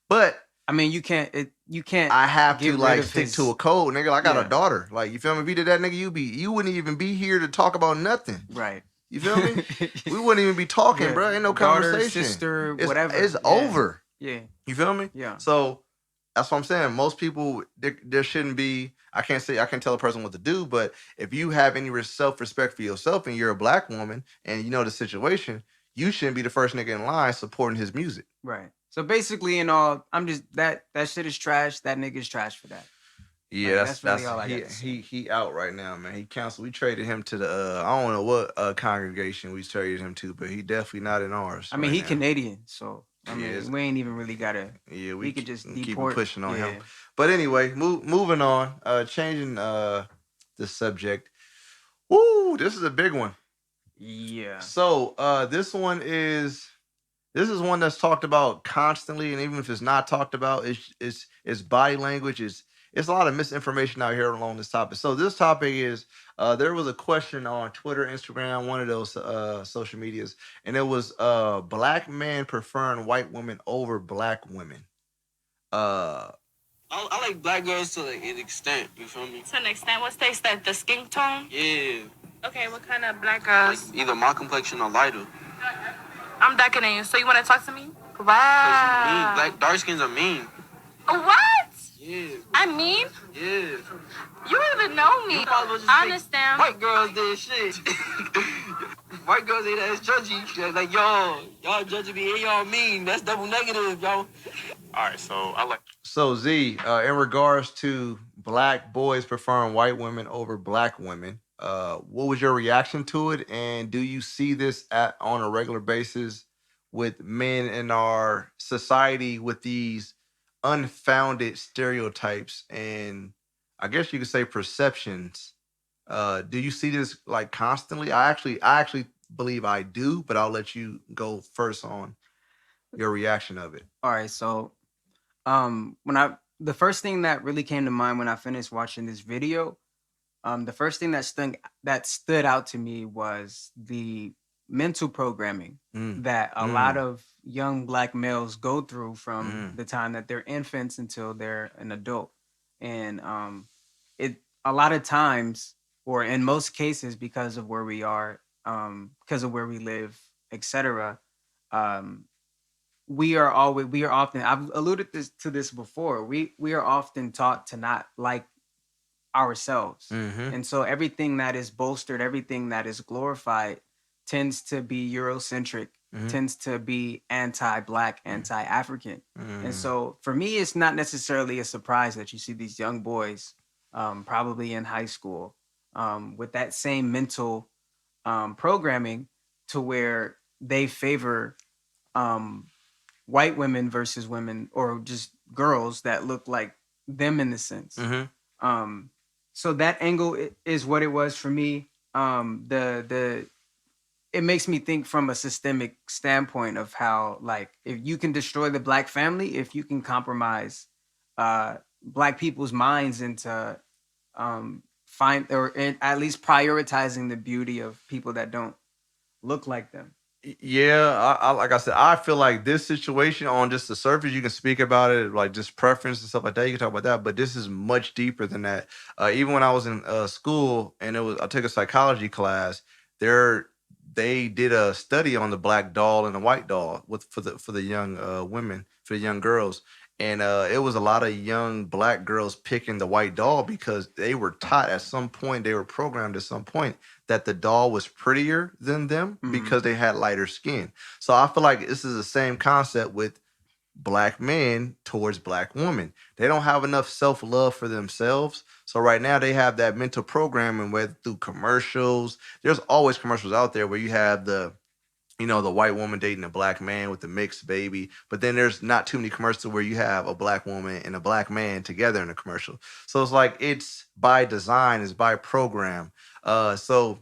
[SPEAKER 2] But
[SPEAKER 1] I mean, you can't.
[SPEAKER 2] I have to like stick to a code, nigga. I got a daughter. Like, you feel me? If you did that, nigga, you wouldn't even be here to talk about nothing.
[SPEAKER 1] Right.
[SPEAKER 2] You feel me? We wouldn't even be talking, bro. Ain't no
[SPEAKER 1] daughter,
[SPEAKER 2] conversation.
[SPEAKER 1] Sister, whatever.
[SPEAKER 2] It's over.
[SPEAKER 1] Yeah.
[SPEAKER 2] You feel me?
[SPEAKER 1] Yeah.
[SPEAKER 2] So that's what I'm saying. Most people, there shouldn't be. I can't tell a person what to do, but if you have any self-respect for yourself and you're a black woman and you know the situation, you shouldn't be the first nigga in line supporting his music.
[SPEAKER 1] Right. So basically, in all, I'm just that shit is trash. That nigga's trash for that.
[SPEAKER 2] Yeah,
[SPEAKER 1] like, that's really all I got.
[SPEAKER 2] He out right now, man. He canceled. We traded him to the I don't know what congregation we traded him to, but he definitely not in ours.
[SPEAKER 1] I mean,
[SPEAKER 2] right
[SPEAKER 1] he
[SPEAKER 2] now.
[SPEAKER 1] Canadian, so I mean, we ain't even really gotta.
[SPEAKER 2] Yeah,
[SPEAKER 1] we could just
[SPEAKER 2] keep
[SPEAKER 1] deport.
[SPEAKER 2] pushing on him. But anyway, moving on. Changing the subject. Woo, this is a big one.
[SPEAKER 1] Yeah.
[SPEAKER 2] So this is one that's talked about constantly, and even if it's not talked about, it's body language. It's a lot of misinformation out here along this topic. So this topic is there was a question on Twitter, Instagram, one of those social medias, and it was black men preferring white women over black women.
[SPEAKER 4] I like black girls to like an extent. You feel me?
[SPEAKER 5] To an extent, what's the extent? The skin tone?
[SPEAKER 4] Yeah.
[SPEAKER 5] Okay, what kind of black girls?
[SPEAKER 4] Like either my complexion or lighter.
[SPEAKER 5] I'm darker than you, so you want to talk to me? Wow.
[SPEAKER 4] Mean. Black dark skins are mean.
[SPEAKER 5] What?
[SPEAKER 4] Yeah.
[SPEAKER 5] I'm mean?
[SPEAKER 4] Yeah.
[SPEAKER 5] You don't even know me. I understand.
[SPEAKER 4] White girls did shit. White girls ain't as judgy. Like, y'all judging me and y'all mean. That's double negative, y'all.
[SPEAKER 6] Alright, so I like.
[SPEAKER 2] So Z, in regards to black boys preferring white women over black women, what was your reaction to it? And do you see this on a regular basis with men in our society with these unfounded stereotypes and I guess you could say perceptions? Do you see this like constantly? I actually believe I do, but I'll let you go first on your reaction of it.
[SPEAKER 1] All right, so the first thing that really came to mind when I finished watching this video, the first thing that stood out to me was the mental programming that a lot of young black males go through from the time that they're infants until they're an adult. And it a lot of times, or in most cases, because of where we are, because of where we live, etc. We are often, I've alluded to this before. We are often taught to not like ourselves. And so everything that is bolstered, everything that is glorified tends to be Eurocentric, tends to be anti-black, anti-African. And so for me, it's not necessarily a surprise that you see these young boys, probably in high school, with that same mental programming to where they favor white women versus women, or just girls that look like them in the sense. So that angle is what it was for me. The it makes me think from a systemic standpoint of how, like, if you can destroy the black family, if you can compromise black people's minds into find or at least prioritizing the beauty of people that don't look like them.
[SPEAKER 2] Yeah, I like I said, I feel like this situation on just the surface, you can speak about it, like just preference and stuff like that. You can talk about that, but this is much deeper than that. Even when I was in school and I took a psychology class, there they did a study on the black doll and the white doll for the young women, for the young girls, and it was a lot of young black girls picking the white doll because they were taught at some point, they were programmed at some point that the doll was prettier than them because they had lighter skin. So I feel like this is the same concept with black men towards black women. They don't have enough self-love for themselves. So right now they have that mental programming whether through commercials. There's always commercials out there where you have the white woman dating a black man with a mixed baby, but then there's not too many commercials where you have a black woman and a black man together in a commercial. So it's like it's by design, it's by program. So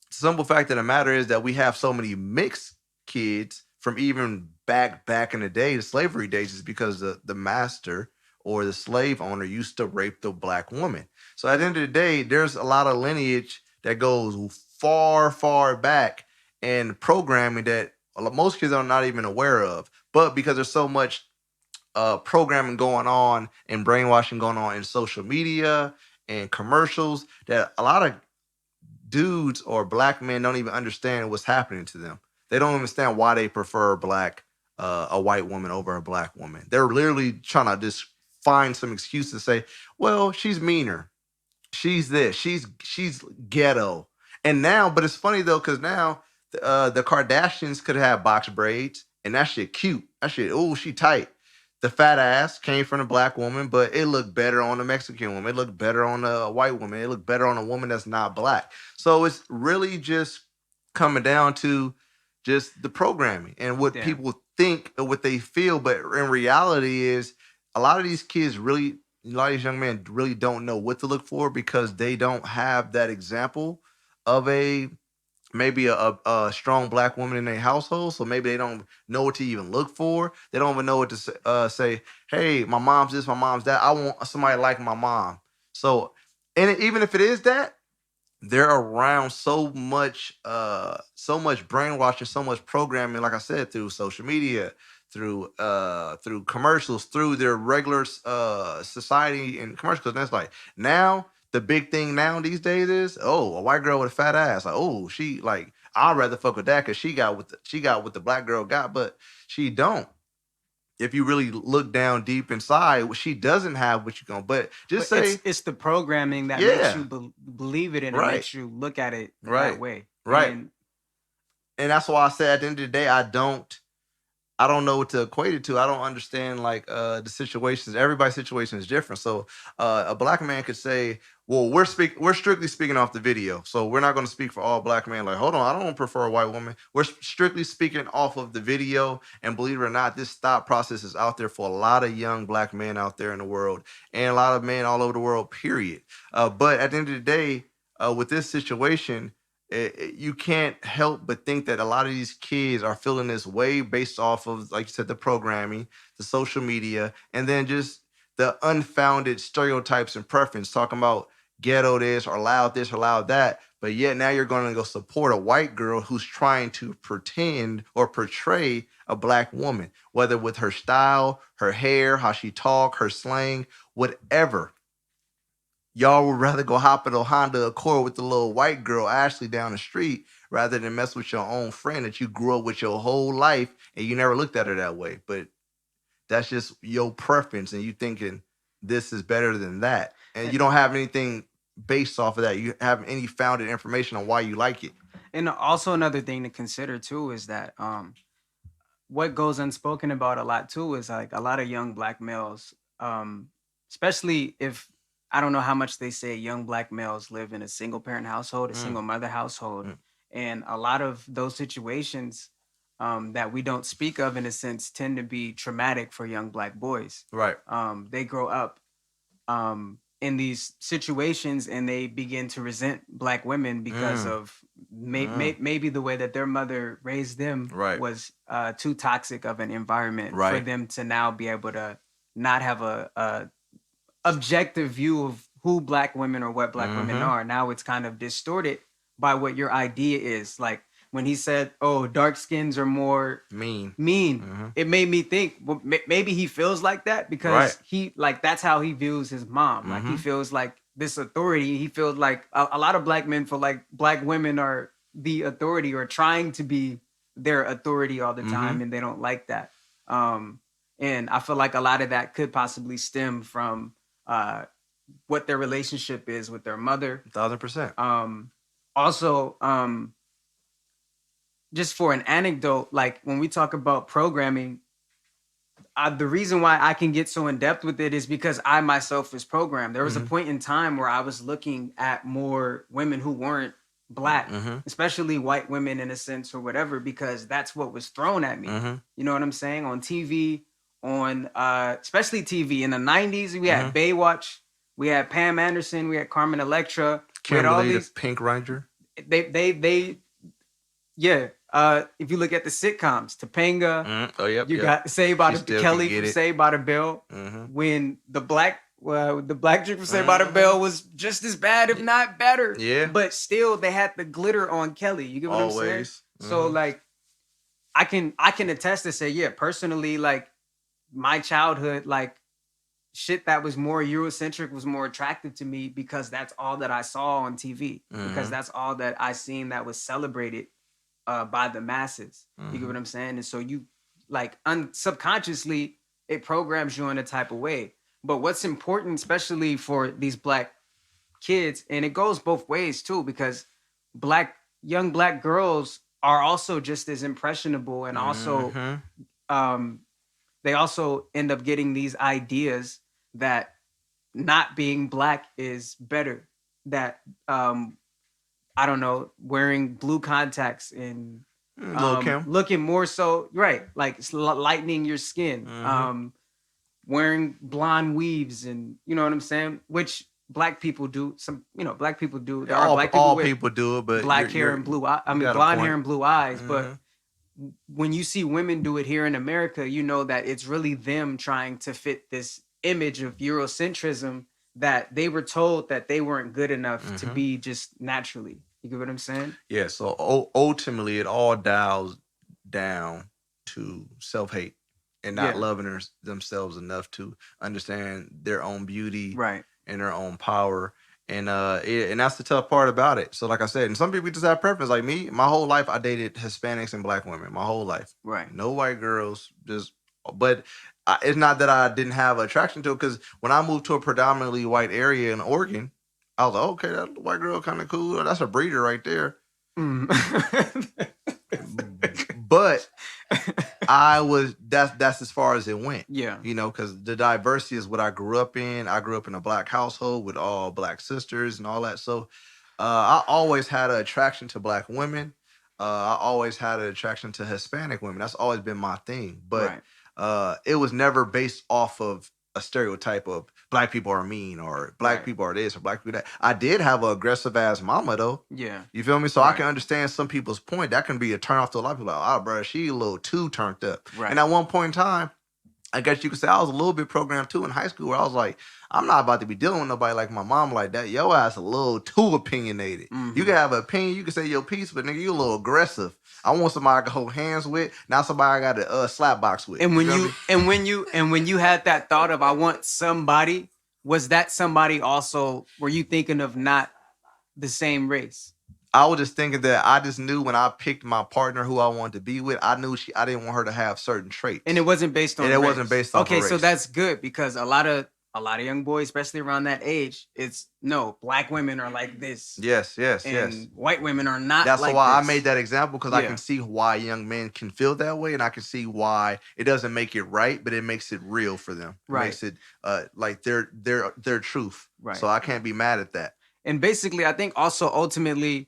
[SPEAKER 2] simple fact of the matter is that we have so many mixed kids from even back in the day, the slavery days, is because the master or the slave owner used to rape the black woman. So at the end of the day, there's a lot of lineage that goes far back and programming that most kids are not even aware of. But because there's so much programming going on and brainwashing going on in social media and commercials, that a lot of dudes or black men don't even understand what's happening to them. They don't understand why they prefer a white woman over a black woman. They're literally trying to just find some excuse to say, well, she's meaner, she's this, she's ghetto. And now, but it's funny though, because now the Kardashians could have box braids, and that shit cute. That shit, oh, she tight. The fat ass came from a black woman, but it looked better on a Mexican woman. It looked better on a white woman. It looked better on a woman that's not black. So it's really just coming down to just the programming and what people think or what they feel. But in reality is a lot of these kids really, a lot of these young men really don't know what to look for because they don't have that example of maybe a strong black woman in their household. So maybe they don't know what to even look for. They don't even know what to say. Hey, my mom's this, my mom's that. I want somebody like my mom. So, and even if it is that, they're around so much brainwashing, so much programming, like I said, through social media, through commercials, through their regular society and commercials. And that's like now the big thing now these days is, oh, a white girl with a fat ass. Like, oh, she like, I'd rather fuck with that because she got what the black girl got, but she don't. If you really look down deep inside, she doesn't have what you going. But just
[SPEAKER 1] But
[SPEAKER 2] say
[SPEAKER 1] it's the programming that makes you believe it, and it
[SPEAKER 2] right,
[SPEAKER 1] makes you look at it
[SPEAKER 2] right,
[SPEAKER 1] that way.
[SPEAKER 2] right.
[SPEAKER 1] And
[SPEAKER 2] that's why I said at the end of the day, I don't know what to equate it to. I don't understand like the situations. Everybody's situation is different. So a black man could say, "Well, we're strictly speaking off the video, so we're not going to speak for all black men." Like, hold on, I don't prefer a white woman. We're strictly speaking off of the video, and believe it or not, this thought process is out there for a lot of young black men out there in the world, and a lot of men all over the world. Period. But at the end of the day, with this situation, you can't help but think that a lot of these kids are feeling this way based off of, like you said, the programming, the social media, and then just the unfounded stereotypes and preference, talking about ghetto this or loud that. But yet now you're going to go support a white girl who's trying to pretend or portray a black woman, whether with her style, her hair, how she talk, her slang, whatever. Y'all would rather go hop in a Honda Accord with the little white girl Ashley down the street rather than mess with your own friend that you grew up with your whole life and you never looked at her that way. But that's just your preference and you thinking this is better than that. And you don't have anything based off of that. You have any founded information on why you like it.
[SPEAKER 1] And also another thing to consider too is that what goes unspoken about a lot too is like a lot of young black males, especially if I don't know how much they say young black males live in a single parent household, a single mother household, and a lot of those situations that we don't speak of in a sense tend to be traumatic for young black boys.
[SPEAKER 2] Right.
[SPEAKER 1] They grow up in these situations and they begin to resent black women because of maybe the way that their mother raised them was too toxic of an environment for them to now be able to not have a objective view of who black women or what black women are. Now it's kind of distorted by what your idea is. Like when he said, "Oh, dark skins are more mean," it made me think, well, maybe he feels like that because he like that's how he views his mom. Like he feels like this authority. He feels like a lot of black men feel like black women are the authority or trying to be their authority all the time, and they don't like that. And I feel like a lot of that could possibly stem from what their relationship is with their mother.
[SPEAKER 2] 1,000%.
[SPEAKER 1] Also, just for an anecdote, like when we talk about programming, the reason why I can get so in depth with it is because I myself was programmed. There was a point in time where I was looking at more women who weren't black, especially white women in a sense or whatever, because that's what was thrown at me. You know what I'm saying? On TV, on especially TV in the 90s, we had Baywatch, we had Pam Anderson, we had Carmen Electra,
[SPEAKER 2] Kimberly the Pink Ranger.
[SPEAKER 1] They yeah. If you look at the sitcoms, Topanga, you got Saved by the Kelly from Saved by the Bell. When the black chick from Saved by the Bell was just as bad, if not better.
[SPEAKER 2] Yeah.
[SPEAKER 1] But still, they had the glitter on Kelly. You get what I'm saying? So like, I can attest to say, yeah, personally, like my childhood, like shit that was more Eurocentric was more attractive to me because that's all that I saw on TV. Because that's all that I seen that was celebrated by the masses. You get what I'm saying? And so you like subconsciously it programs you in a type of way. But what's important, especially for these black kids, and it goes both ways too, because young black girls are also just as impressionable and also they also end up getting these ideas that not being black is better, that I don't know, wearing blue contacts and looking more so like it's lightening your skin, wearing blonde weaves, and you know what I'm saying, which black people do. Black people do. There are black people
[SPEAKER 2] all
[SPEAKER 1] with
[SPEAKER 2] people do it, but
[SPEAKER 1] black hair and blue eyes. I mean, blonde hair and blue eyes. But when you see women do it here in America, you know that it's really them trying to fit this image of Eurocentrism that they were told that they weren't good enough to be just naturally. You get what I'm saying?
[SPEAKER 2] Yeah. So ultimately, it all dials down to self-hate and not loving themselves enough to understand their own beauty, and their own power. And and that's the tough part about it. So like I said, and some people just have preference. Like me, my whole life I dated Hispanics and black women. My whole life, no white girls. But it's not that I didn't have attraction to it, because when I moved to a predominantly white area in Oregon, I was like, okay, that white girl kind of cool. That's a breeder right there. But that's as far as it went. Yeah. You know, because the diversity is what I grew up in. I grew up in a black household with all black sisters and all that. So I always had an attraction to black women. I always had an attraction to Hispanic women. That's always been my thing. But it was never based off of a stereotype of black people are mean or black people are this or black people that. I did have an aggressive ass mama though. Yeah. You feel me? So I can understand some people's point. That can be a turn off to a lot of people. Like, oh, bro, she a little too turned up. Right. And at one point in time, I guess you could say I was a little bit programmed too in high school, where I was like, I'm not about to be dealing with nobody like my mom like that. Your ass a little too opinionated. You can have an opinion, you can say your piece, but nigga, you a little aggressive. I want somebody I can hold hands with, not somebody I got to slap box with.
[SPEAKER 1] And when you had that thought of I want somebody, was that somebody also? Were you thinking of not the same race?
[SPEAKER 2] I was just thinking that I just knew when I picked my partner who I wanted to be with, I knew I didn't want her to have certain traits.
[SPEAKER 1] And it wasn't based on race.
[SPEAKER 2] It wasn't based on
[SPEAKER 1] race.
[SPEAKER 2] Okay,
[SPEAKER 1] so that's good, because a lot of young boys, especially around that age, it's no, black women are like this.
[SPEAKER 2] Yes.
[SPEAKER 1] And white women are not
[SPEAKER 2] That's
[SPEAKER 1] like
[SPEAKER 2] why
[SPEAKER 1] this.
[SPEAKER 2] I made that example, because I can see why young men can feel that way, and I can see why it doesn't make it right, but it makes it real for them. It makes it like their truth. Right. So I can't be mad at that.
[SPEAKER 1] And basically, I think also ultimately,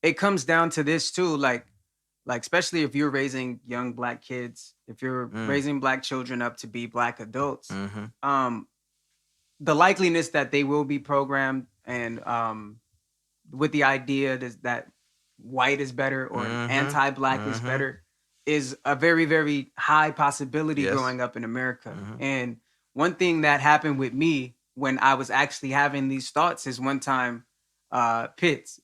[SPEAKER 1] it comes down to this too, like especially if you're raising young black kids, if you're raising black children up to be black adults, the likeliness that they will be programmed and with the idea that white is better or anti-black is better is a very, very high possibility growing up in America. And one thing that happened with me when I was actually having these thoughts is one time Pitts,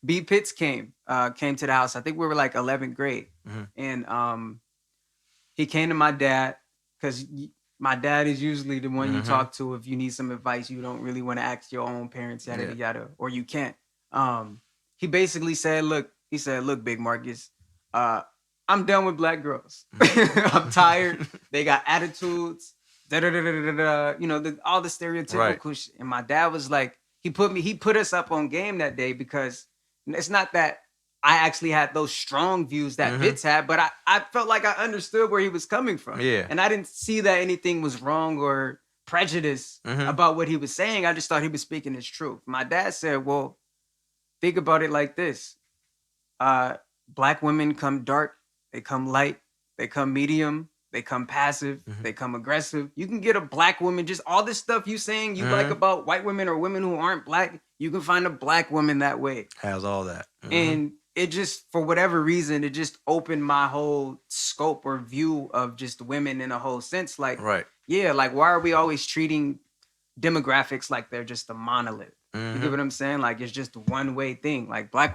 [SPEAKER 1] B Pitts came to the house. I think we were like 11th grade. And he came to my dad because my dad is usually the one you talk to if you need some advice. You don't really want to ask your own parents, yada, yada, or you can't. He basically said, look, Big Marcus, I'm done with black girls. I'm tired. They got attitudes, all the stereotypical shit. And my dad was like, he put us up on game that day because it's not that I actually had those strong views that Pitts had, but I felt like I understood where he was coming from. Yeah. And I didn't see that anything was wrong or prejudice about what he was saying. I just thought he was speaking his truth. My dad said, well, think about it like this. Black women come dark, they come light, they come medium, they come passive, they come aggressive. You can get a black woman, just all this stuff you saying you like about white women or women who aren't black, you can find a black woman that way. Has all that. And it just, for whatever reason, it just opened my whole scope or view of just women in a whole sense. Like, like, why are we always treating demographics like they're just a monolith? You get what I'm saying? Like, it's just a one-way thing. Like, black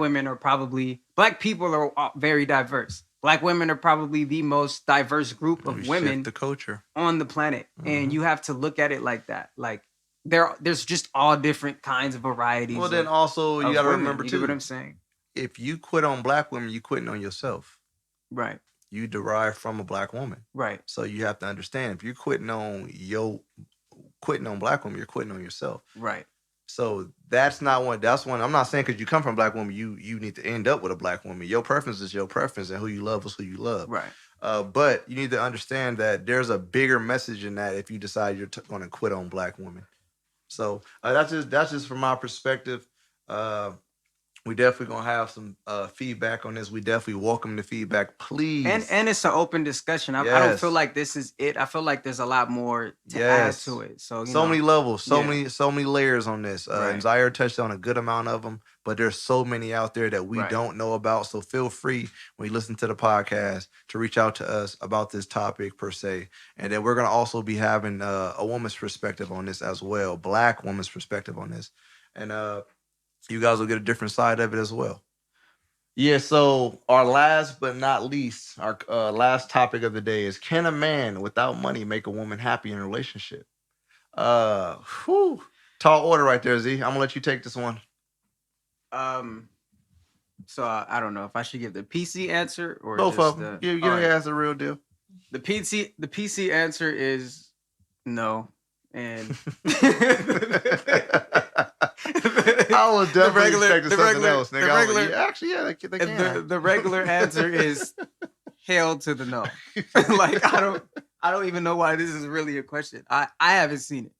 [SPEAKER 1] people are very diverse. Black women are probably the most diverse group of women
[SPEAKER 2] the culture
[SPEAKER 1] on the planet. And you have to look at it like that. Like, there's just all different kinds of varieties.
[SPEAKER 2] Well, then also, you got to remember,
[SPEAKER 1] too.
[SPEAKER 2] You
[SPEAKER 1] get what I'm saying?
[SPEAKER 2] If you quit on black women, you quitting on yourself.
[SPEAKER 1] Right.
[SPEAKER 2] You derive from a black woman.
[SPEAKER 1] Right.
[SPEAKER 2] So you have to understand, if you're quitting on black women, you're quitting on yourself.
[SPEAKER 1] Right.
[SPEAKER 2] So that's one. I'm not saying because you come from a black woman, you need to end up with a black woman. Your preference is your preference, and who you love is who you love.
[SPEAKER 1] Right.
[SPEAKER 2] But you need to understand that there's a bigger message in that if you decide you're going to quit on black women. So that's just from my perspective. We definitely gonna have some feedback on this. We definitely welcome the feedback, please.
[SPEAKER 1] And it's an open discussion. I don't feel like this is it. I feel like there's a lot more to add to it. So
[SPEAKER 2] many levels, so many layers on this. And Zaire touched on a good amount of them, but there's so many out there that we don't know about. So feel free when you listen to the podcast to reach out to us about this topic per se. And then we're gonna also be having a woman's perspective on this as well, black woman's perspective on this, and you guys will get a different side of it as well. Yeah, so our last but not least, our last topic of the day is, can a man without money make a woman happy in a relationship? Tall order right there, Z. I'm going to let you take this one.
[SPEAKER 1] So I don't know if I should give the PC answer or
[SPEAKER 2] both of them. Give the answer, real deal.
[SPEAKER 1] The PC answer is no. And
[SPEAKER 2] I was definitely expecting something else, nigga. They can.
[SPEAKER 1] The regular answer is hell to the no. Like, I don't even know why this is really a question. I haven't seen it.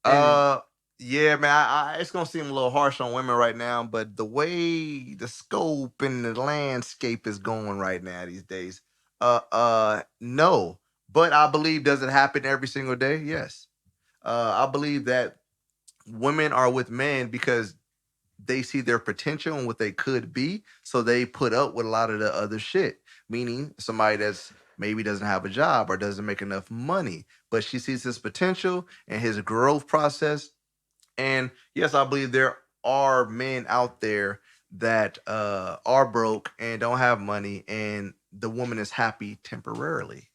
[SPEAKER 2] Yeah, man. It's gonna seem a little harsh on women right now, but the way the scope and the landscape is going right now these days, no. But I believe, does it happen every single day? Yes. I believe that women are with men because they see their potential and what they could be, so they put up with a lot of the other shit. Meaning somebody that's maybe doesn't have a job or doesn't make enough money, but she sees his potential and his growth process. And yes, I believe there are men out there that are broke and don't have money, and the woman is happy temporarily.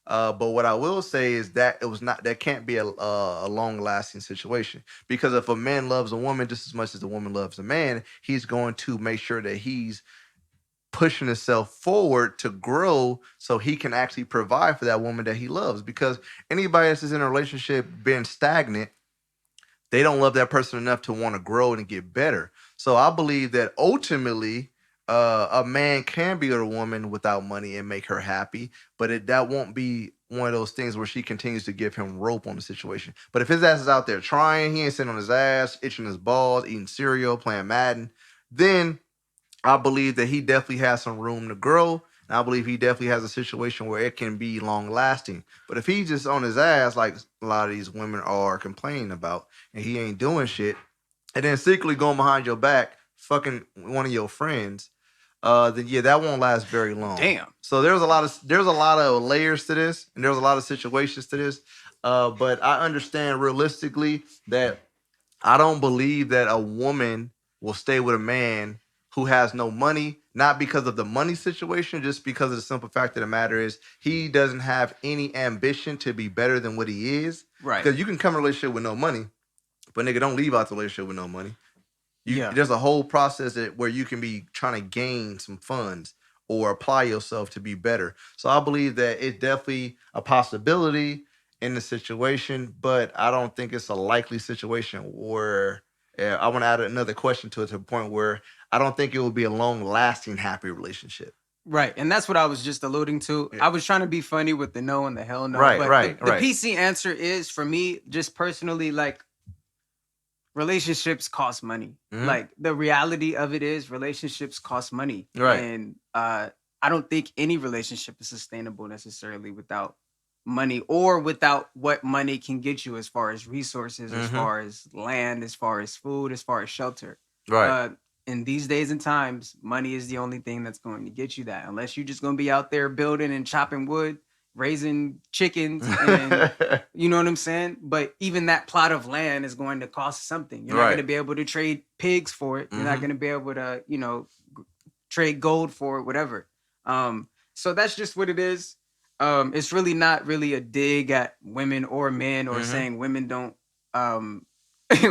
[SPEAKER 2] But what I will say is that that can't be a long-lasting situation, because if a man loves a woman just as much as the woman loves a man, he's going to make sure that he's pushing himself forward to grow so he can actually provide for that woman that he loves. Because anybody that's in a relationship being stagnant, they don't love that person enough to want to grow and get better. So I believe that ultimately, a man can be with a woman without money and make her happy, but that won't be one of those things where she continues to give him rope on the situation. But if his ass is out there trying, he ain't sitting on his ass, itching his balls, eating cereal, playing Madden, then I believe that he definitely has some room to grow And I believe he definitely has a situation where it can be long lasting. But if he's just on his ass, like a lot of these women are complaining about, and he ain't doing shit, and then secretly going behind your back, fucking one of your friends, then yeah, that won't last very long.
[SPEAKER 1] Damn.
[SPEAKER 2] So there's a lot of layers to this, and there's a lot of situations to this. But I understand realistically that I don't believe that a woman will stay with a man who has no money, not because of the money situation, just because of the simple fact of the matter is he doesn't have any ambition to be better than what he is.
[SPEAKER 1] Right.
[SPEAKER 2] Because you can come in a relationship with no money, but nigga, don't leave out the relationship with no money. There's a whole process where you can be trying to gain some funds or apply yourself to be better. So I believe that it's definitely a possibility in the situation, but I don't think it's a likely situation where I want to add another question to it to the point where I don't think it will be a long-lasting, happy relationship.
[SPEAKER 1] Right, and that's what I was just alluding to.
[SPEAKER 2] Yeah.
[SPEAKER 1] I was trying to be funny with the no and the hell no.
[SPEAKER 2] Right,
[SPEAKER 1] but
[SPEAKER 2] right,
[SPEAKER 1] the
[SPEAKER 2] right.
[SPEAKER 1] PC answer is, for me, just personally, like, relationships cost money.
[SPEAKER 2] Mhm.
[SPEAKER 1] Like, the reality of it is relationships cost money.
[SPEAKER 2] Right.
[SPEAKER 1] And I don't think any relationship is sustainable necessarily without money or without what money can get you as far as resources, as far as land, as far as food, as far as shelter.
[SPEAKER 2] Right.
[SPEAKER 1] In these days and times, money is the only thing that's going to get you that. Unless you're just going to be out there building and chopping wood, raising chickens, and you know what I'm saying? But even that plot of land is going to cost something. You're not going to be able to trade pigs for it. You're not going to be able to, trade gold for it, whatever. So that's just what it is. It's really not really a dig at women or men or saying women don't,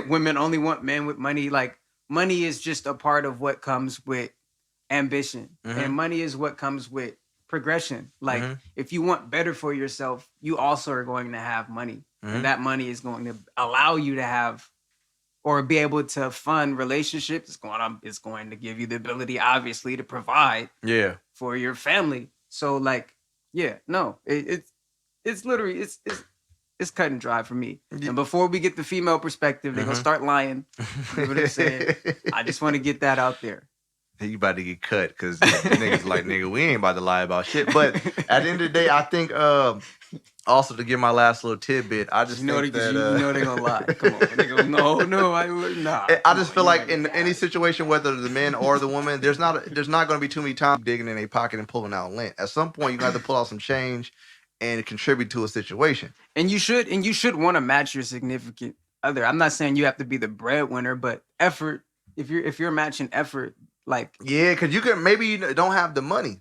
[SPEAKER 1] women only want men with money. Like, money is just a part of what comes with ambition, and money is what comes with progression. Like, if you want better for yourself, you also are going to have money, and that money is going to allow you to have or be able to fund relationships. It's going to give you the ability, obviously, to provide for your family. So, like, it's literally it's cut and dry for me. And before we get the female perspective, they're gonna start lying. You know what I'm saying? I just want to get that out there.
[SPEAKER 2] You about to get cut because niggas like, nigga, we ain't about to lie about shit. But at the end of the day, I think also to give my last little tidbit, I just think that
[SPEAKER 1] you know they're gonna lie. Come on, they go, nah.
[SPEAKER 2] I just feel like in any situation, whether the men or the woman, there's not going to be too many times digging in a pocket and pulling out lint. At some point, you're gonna have to pull out some change and contribute to a situation.
[SPEAKER 1] And you should want to match your significant other. I'm not saying you have to be the breadwinner, but effort. If you're matching effort, like,
[SPEAKER 2] yeah, because maybe you don't have the money,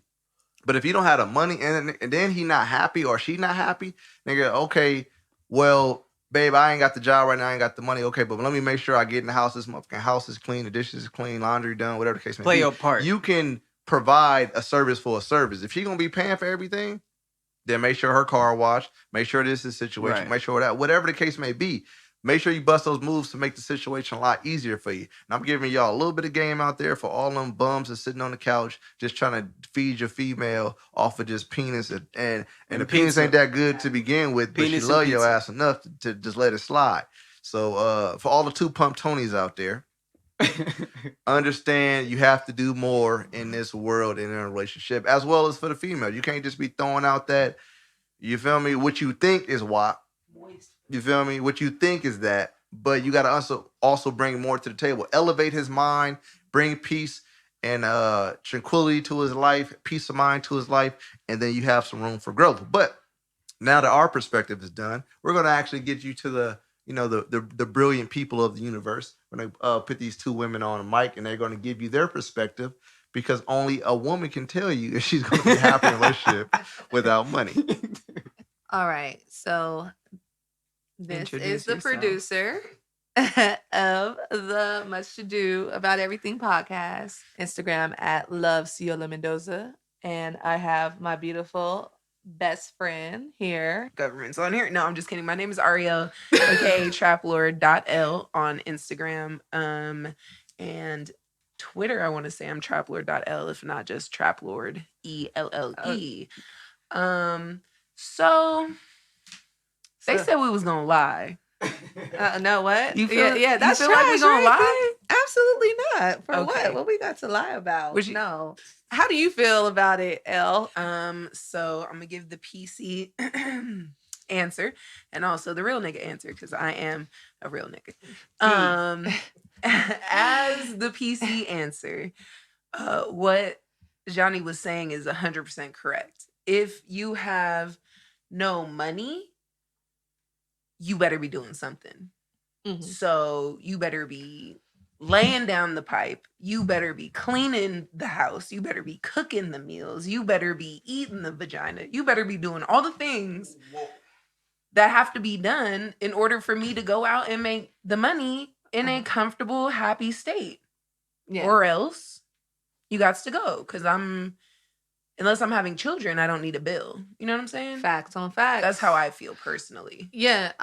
[SPEAKER 2] but if you don't have the money and then he not happy or she not happy, nigga, okay, well, babe, I ain't got the job right now, I ain't got the money, okay, but let me make sure I get in the house. This motherfucking house is clean, the dishes is clean, laundry done, whatever the case may be.
[SPEAKER 1] Play your part.
[SPEAKER 2] You can provide a service for a service. If she gonna be paying for everything, then make sure her car washed, make sure this is a situation, make sure that, whatever the case may be, make sure you bust those moves to make the situation a lot easier for you. And I'm giving y'all a little bit of game out there for all them bums that's sitting on the couch just trying to feed your female off of just penis. And the penis ain't that good to begin with, but she love your ass enough to just let it slide. So for all the 2-pump Tonys out there, understand you have to do more in this world in a relationship, as well as for the female. You can't just be throwing out that, you feel me, what you think is WAP. You feel me? What you think is that, but you got to also bring more to the table. Elevate his mind, bring peace and tranquility to his life, peace of mind to his life, and then you have some room for growth. But now that our perspective is done, we're going to actually get you to the brilliant people of the universe. We're going to put these two women on a mic, and they're going to give you their perspective, because only a woman can tell you if she's going to be happy in a relationship without money.
[SPEAKER 3] All right, so this
[SPEAKER 1] Introduce
[SPEAKER 3] is the
[SPEAKER 1] yourself.
[SPEAKER 3] producer of the Much to Do About Everything podcast. Instagram at Love Ciola Mendoza. And I have my beautiful best friend here. Government's on here. No, I'm just kidding. My name is Ariel, aka traplord.l on Instagram. And Twitter, I want to say I'm traplord.l, if not just traplord, ELLE. So they said we was gonna lie. No, what?
[SPEAKER 1] You feel,
[SPEAKER 3] yeah, that's
[SPEAKER 1] you feel like we
[SPEAKER 3] trash,
[SPEAKER 1] gonna
[SPEAKER 3] right?
[SPEAKER 1] lie?
[SPEAKER 3] Absolutely not. For
[SPEAKER 7] Okay.
[SPEAKER 3] what? What we got to lie about?
[SPEAKER 7] Would you-
[SPEAKER 3] No. How do you feel about it, Elle?
[SPEAKER 7] So I'm gonna give the PC answer and also the real nigga answer because I am a real nigga. As the PC answer, what Johnny was saying is 100% correct. If you have no money, you better be doing something.
[SPEAKER 3] Mhm.
[SPEAKER 7] So you better be laying down the pipe. You better be cleaning the house. You better be cooking the meals. You better be eating the vagina. You better be doing all the things that have to be done in order for me to go out and make the money in a comfortable, happy state.
[SPEAKER 3] Yeah.
[SPEAKER 7] Or else you got to go because unless I'm having children, I don't need a bill. You know what I'm saying?
[SPEAKER 3] Facts on facts.
[SPEAKER 7] That's how I feel personally.
[SPEAKER 3] Yeah.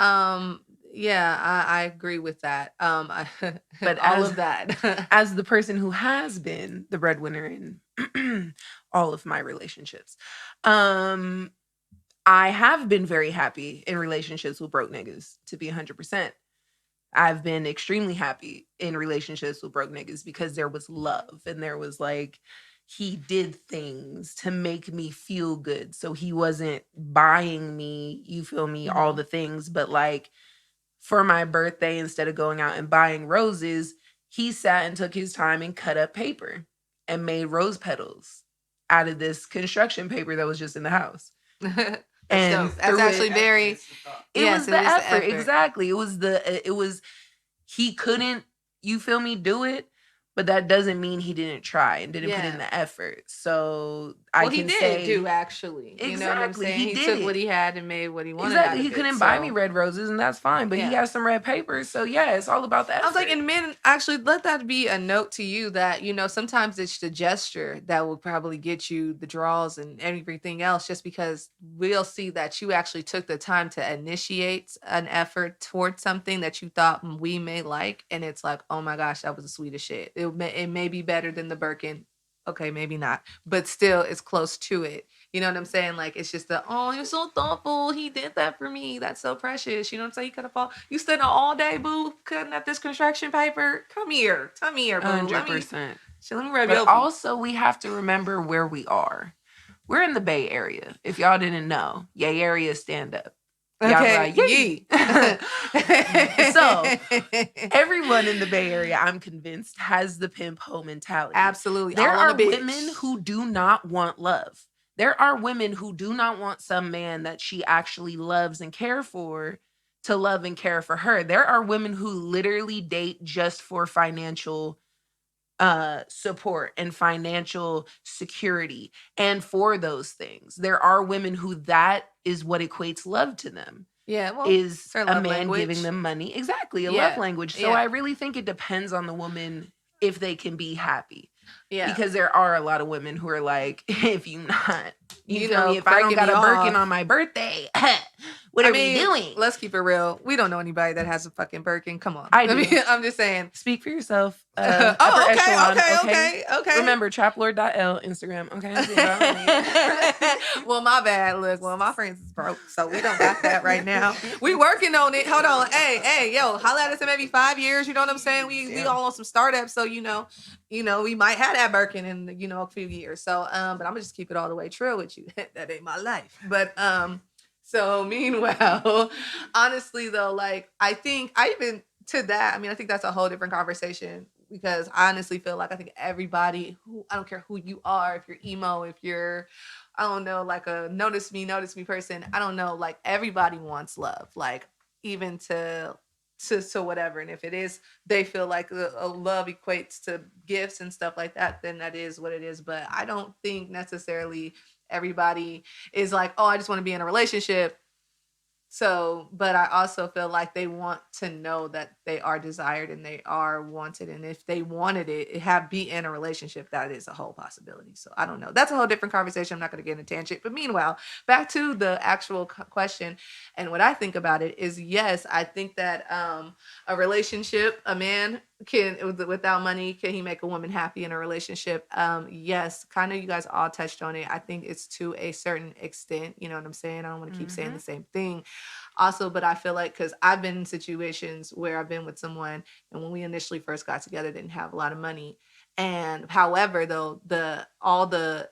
[SPEAKER 3] Yeah, I agree with that.
[SPEAKER 7] But
[SPEAKER 3] all
[SPEAKER 7] as-
[SPEAKER 3] of that.
[SPEAKER 7] As the person who has been the breadwinner in all of my relationships, I have been very happy in relationships with broke niggas, to be 100%. I've been extremely happy in relationships with broke niggas because there was love and there was like, he did things to make me feel good. So he wasn't buying me, you feel me, all the things, but like for my birthday, instead of going out and buying roses, he sat and took his time and cut up paper and made rose petals out of this construction paper that was just in the house.
[SPEAKER 3] And that's actually very.
[SPEAKER 7] It was the effort. Exactly. He couldn't, you feel me, do it, but that doesn't mean he didn't try and didn't put in the effort. So
[SPEAKER 3] he did do actually.
[SPEAKER 7] Exactly.
[SPEAKER 3] You know what I'm saying? He took what he had and made what he wanted.
[SPEAKER 7] Exactly. He couldn't buy me red roses, and that's fine. But he has some red papers. So yeah, it's all about the effort.
[SPEAKER 3] I was like, and men, actually, let that be a note to you that, you know, sometimes it's the gesture that will probably get you the draws and everything else, just because we'll see that you actually took the time to initiate an effort towards something that you thought we may like. And it's like, oh my gosh, that was the sweetest shit. It may be better than the Birkin. Okay, maybe not, but still it's close to it. You know what I'm saying? Like, it's just oh, you're so thoughtful. He did that for me. That's so precious. You know what I'm saying? You spent all day, boo, cutting up this construction paper. Come here, boo.
[SPEAKER 7] 100%.
[SPEAKER 3] Let me rub
[SPEAKER 7] but
[SPEAKER 3] your
[SPEAKER 7] also, we have to remember where we are. We're in the Bay Area. If y'all didn't know, Yay Area stand up.
[SPEAKER 3] Okay,
[SPEAKER 7] yay. So everyone in the Bay Area, I'm convinced, has the pimp hoe mentality.
[SPEAKER 3] Absolutely.
[SPEAKER 7] There are women who do not want love. There are women who do not want some man that she actually loves and care for to love and care for her. There are women who literally date just for financial support and financial security. And for those things, there are women who that is what equates love to them.
[SPEAKER 3] Yeah, well,
[SPEAKER 7] is a man
[SPEAKER 3] language.
[SPEAKER 7] giving them money. Exactly, a love language. So I really think it depends on the woman if they can be happy. Yeah. Because there are a lot of women who are like, if you not, you feel me? If I don't got a Birkin on my birthday, what are we doing?
[SPEAKER 3] Let's keep it real. We don't know anybody that has a fucking Birkin. Come on.
[SPEAKER 7] I do.
[SPEAKER 3] I'm just saying.
[SPEAKER 7] Speak for yourself.
[SPEAKER 3] Okay.
[SPEAKER 7] Remember, traplord.l, Instagram. Okay.
[SPEAKER 3] Well, my bad. Look, my friends is broke, so we don't got that right now. We working on it. Hold on. Hey, yo, holla at us in maybe 5 years. You know what I'm saying? We all on some startups, so you know, we might have that Birkin in a few years. So, but I'm gonna just keep it all the way true with you. That ain't my life. But so meanwhile, honestly though, like I think I think that's a whole different conversation, because I honestly feel like I think everybody I don't care who you are, if you're emo, if you're, I don't know, like a notice me person, I don't know, like everybody wants love, like even to whatever. And if it is, they feel like a love equates to gifts and stuff like that, then that is what it is. But I don't think necessarily everybody is like, oh, I just want to be in a relationship. So, but I also feel like they want to know that they are desired and they are wanted. And if they wanted be in a relationship, that is a whole possibility. So I don't know. That's a whole different conversation. I'm not going to get in a tangent. But meanwhile, back to the actual question and what I think about it is, yes, I think that a relationship, a man without money, can he make a woman happy in a relationship? Yes, kind of. You guys all touched on it. I think it's to a certain extent. You know what I'm saying? I don't want to keep saying the same thing. Also, but I feel like because I've been in situations where I've been with someone, and when we initially first got together, didn't have a lot of money. And however, though, all the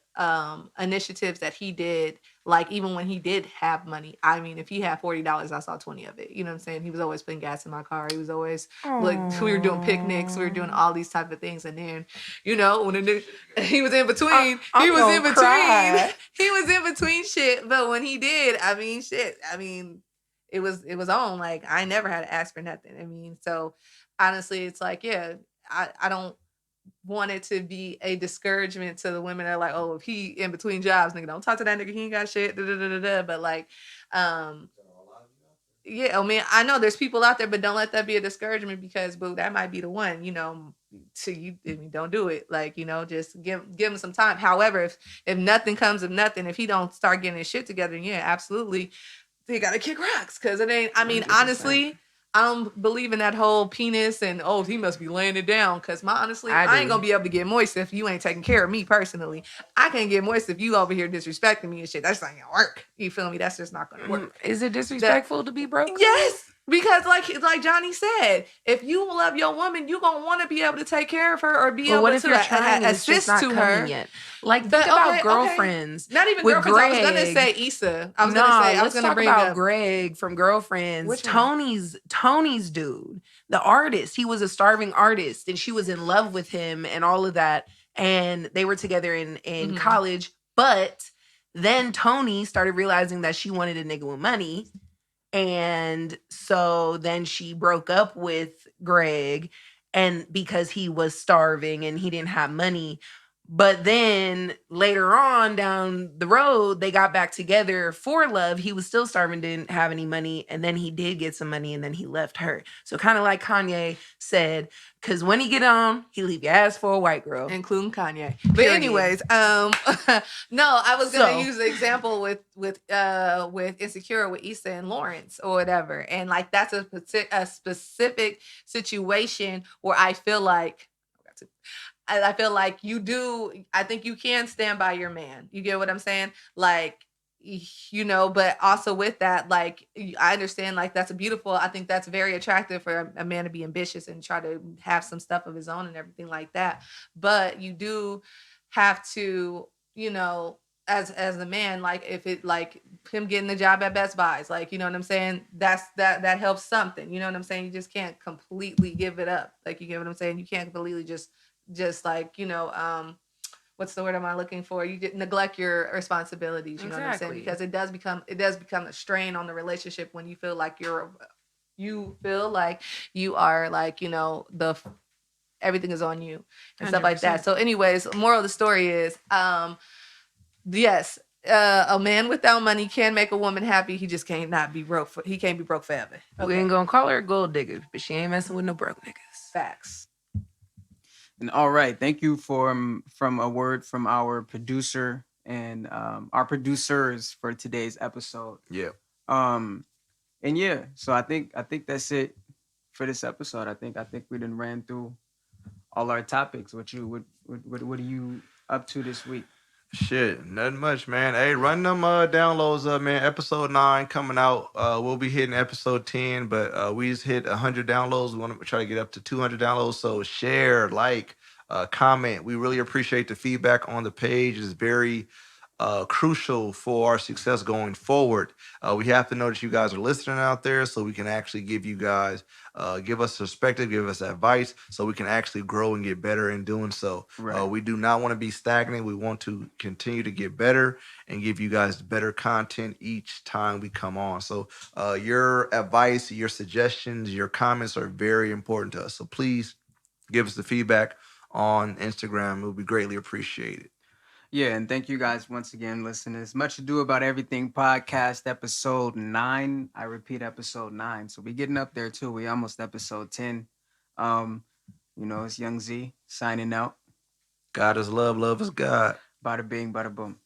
[SPEAKER 3] initiatives that he did, like even when he did have money, I mean, if he had $40, I saw 20 of it. You know what I'm saying? He was always putting gas in my car. He was always like, we were doing picnics, we were doing all these type of things. And then, you know, when he was in between, he was in between shit. But when he did, I mean, shit, I mean, it was on. Like, I never had to ask for nothing. I mean, so honestly, it's like, yeah, I don't want it to be a discouragement to the women that are like, oh, if he in between jobs, nigga, don't talk to that nigga, he ain't got shit. But like, yeah, I mean, I know there's people out there, but don't let that be a discouragement because, boo, that might be the one, you know. To you, I mean, don't do it. Like, you know, just give him some time. However, if nothing comes of nothing, if he don't start getting his shit together, yeah, absolutely, they gotta kick rocks because it ain't. I mean, 100%. Honestly, I don't believe in that whole penis and oh, he must be laying it down. Because honestly, I ain't gonna be able to get moist if you ain't taking care of me personally. I can't get moist if you over here disrespecting me and shit. That's not gonna work. You feel me? That's just not gonna work.
[SPEAKER 7] Is it disrespectful to be broke?
[SPEAKER 3] Yes. Because like Johnny said, if you love your woman, you gonna want to be able to take care of her or be able to assist to her.
[SPEAKER 7] Yet? Like, think about girlfriends.
[SPEAKER 3] Okay. Not even girlfriends.
[SPEAKER 7] Greg.
[SPEAKER 3] I was gonna say Issa. I was gonna bring up
[SPEAKER 7] Greg from Girlfriends. Tony's dude, the artist. He was a starving artist, and she was in love with him and all of that. And they were together in college, but then Tony started realizing that she wanted a nigga with money. And so then she broke up with Greg, and because he was starving and he didn't have money. But then later on down the road, they got back together for love. He was still starving, didn't have any money. And then he did get some money and then he left her. So kind of like Kanye said, because when he get on, he leave your ass for a white girl.
[SPEAKER 3] Including Kanye. But anyways, no, I was going to use the example with Insecure with Issa and Lawrence or whatever. And like, that's a specific situation where I feel like, I feel like I think you can stand by your man. You get what I'm saying? Like, you know, but also with that, like, I understand, like, I think that's very attractive for a man to be ambitious and try to have some stuff of his own and everything like that. But you do have to, you know, as a man, like, if it, like him getting the job at Best Buy's, like, you know what I'm saying? That helps something. You know what I'm saying? You just can't completely give it up. Like, you get what I'm saying? You can't completely just like, you know, what's the word am I looking for? You neglect your responsibilities, you know what I'm saying? Because it does become a strain on the relationship when you feel like you are like, you know, everything is on you and 100%. Stuff like that. So anyways, moral of the story is, yes, a man without money can make a woman happy. He just can't be broke forever.
[SPEAKER 7] Okay. We ain't gonna call her a gold digger, but she ain't messing with no broke niggas.
[SPEAKER 3] Facts.
[SPEAKER 1] And all right, thank you from a word from our producer and our producers for today's episode.
[SPEAKER 2] Yeah.
[SPEAKER 1] And yeah, so I think that's it for this episode. I think we done ran through all our topics. What are you up to this week?
[SPEAKER 2] Shit, nothing much, man. Hey, run them downloads up, man. Episode 9 coming out. We'll be hitting episode 10, but we just hit 100 downloads. We want to try to get up to 200 downloads. So share, like, comment. We really appreciate the feedback on the page. It's very crucial for our success going forward. We have to know that you guys are listening out there so we can actually give you guys, give us perspective, give us advice so we can actually grow and get better in doing so. Right. We do not want to be stagnant. We want to continue to get better and give you guys better content each time we come on. So your advice, your suggestions, your comments are very important to us. So please give us the feedback on Instagram. It would be greatly appreciated.
[SPEAKER 1] Yeah, and thank you guys once again, listeners. Much to Do About Everything podcast, episode 9. I repeat, episode 9. So we're getting up there too. We almost episode 10. You know, it's Young Z signing out.
[SPEAKER 2] God is love, love is God.
[SPEAKER 1] Bada bing, bada boom.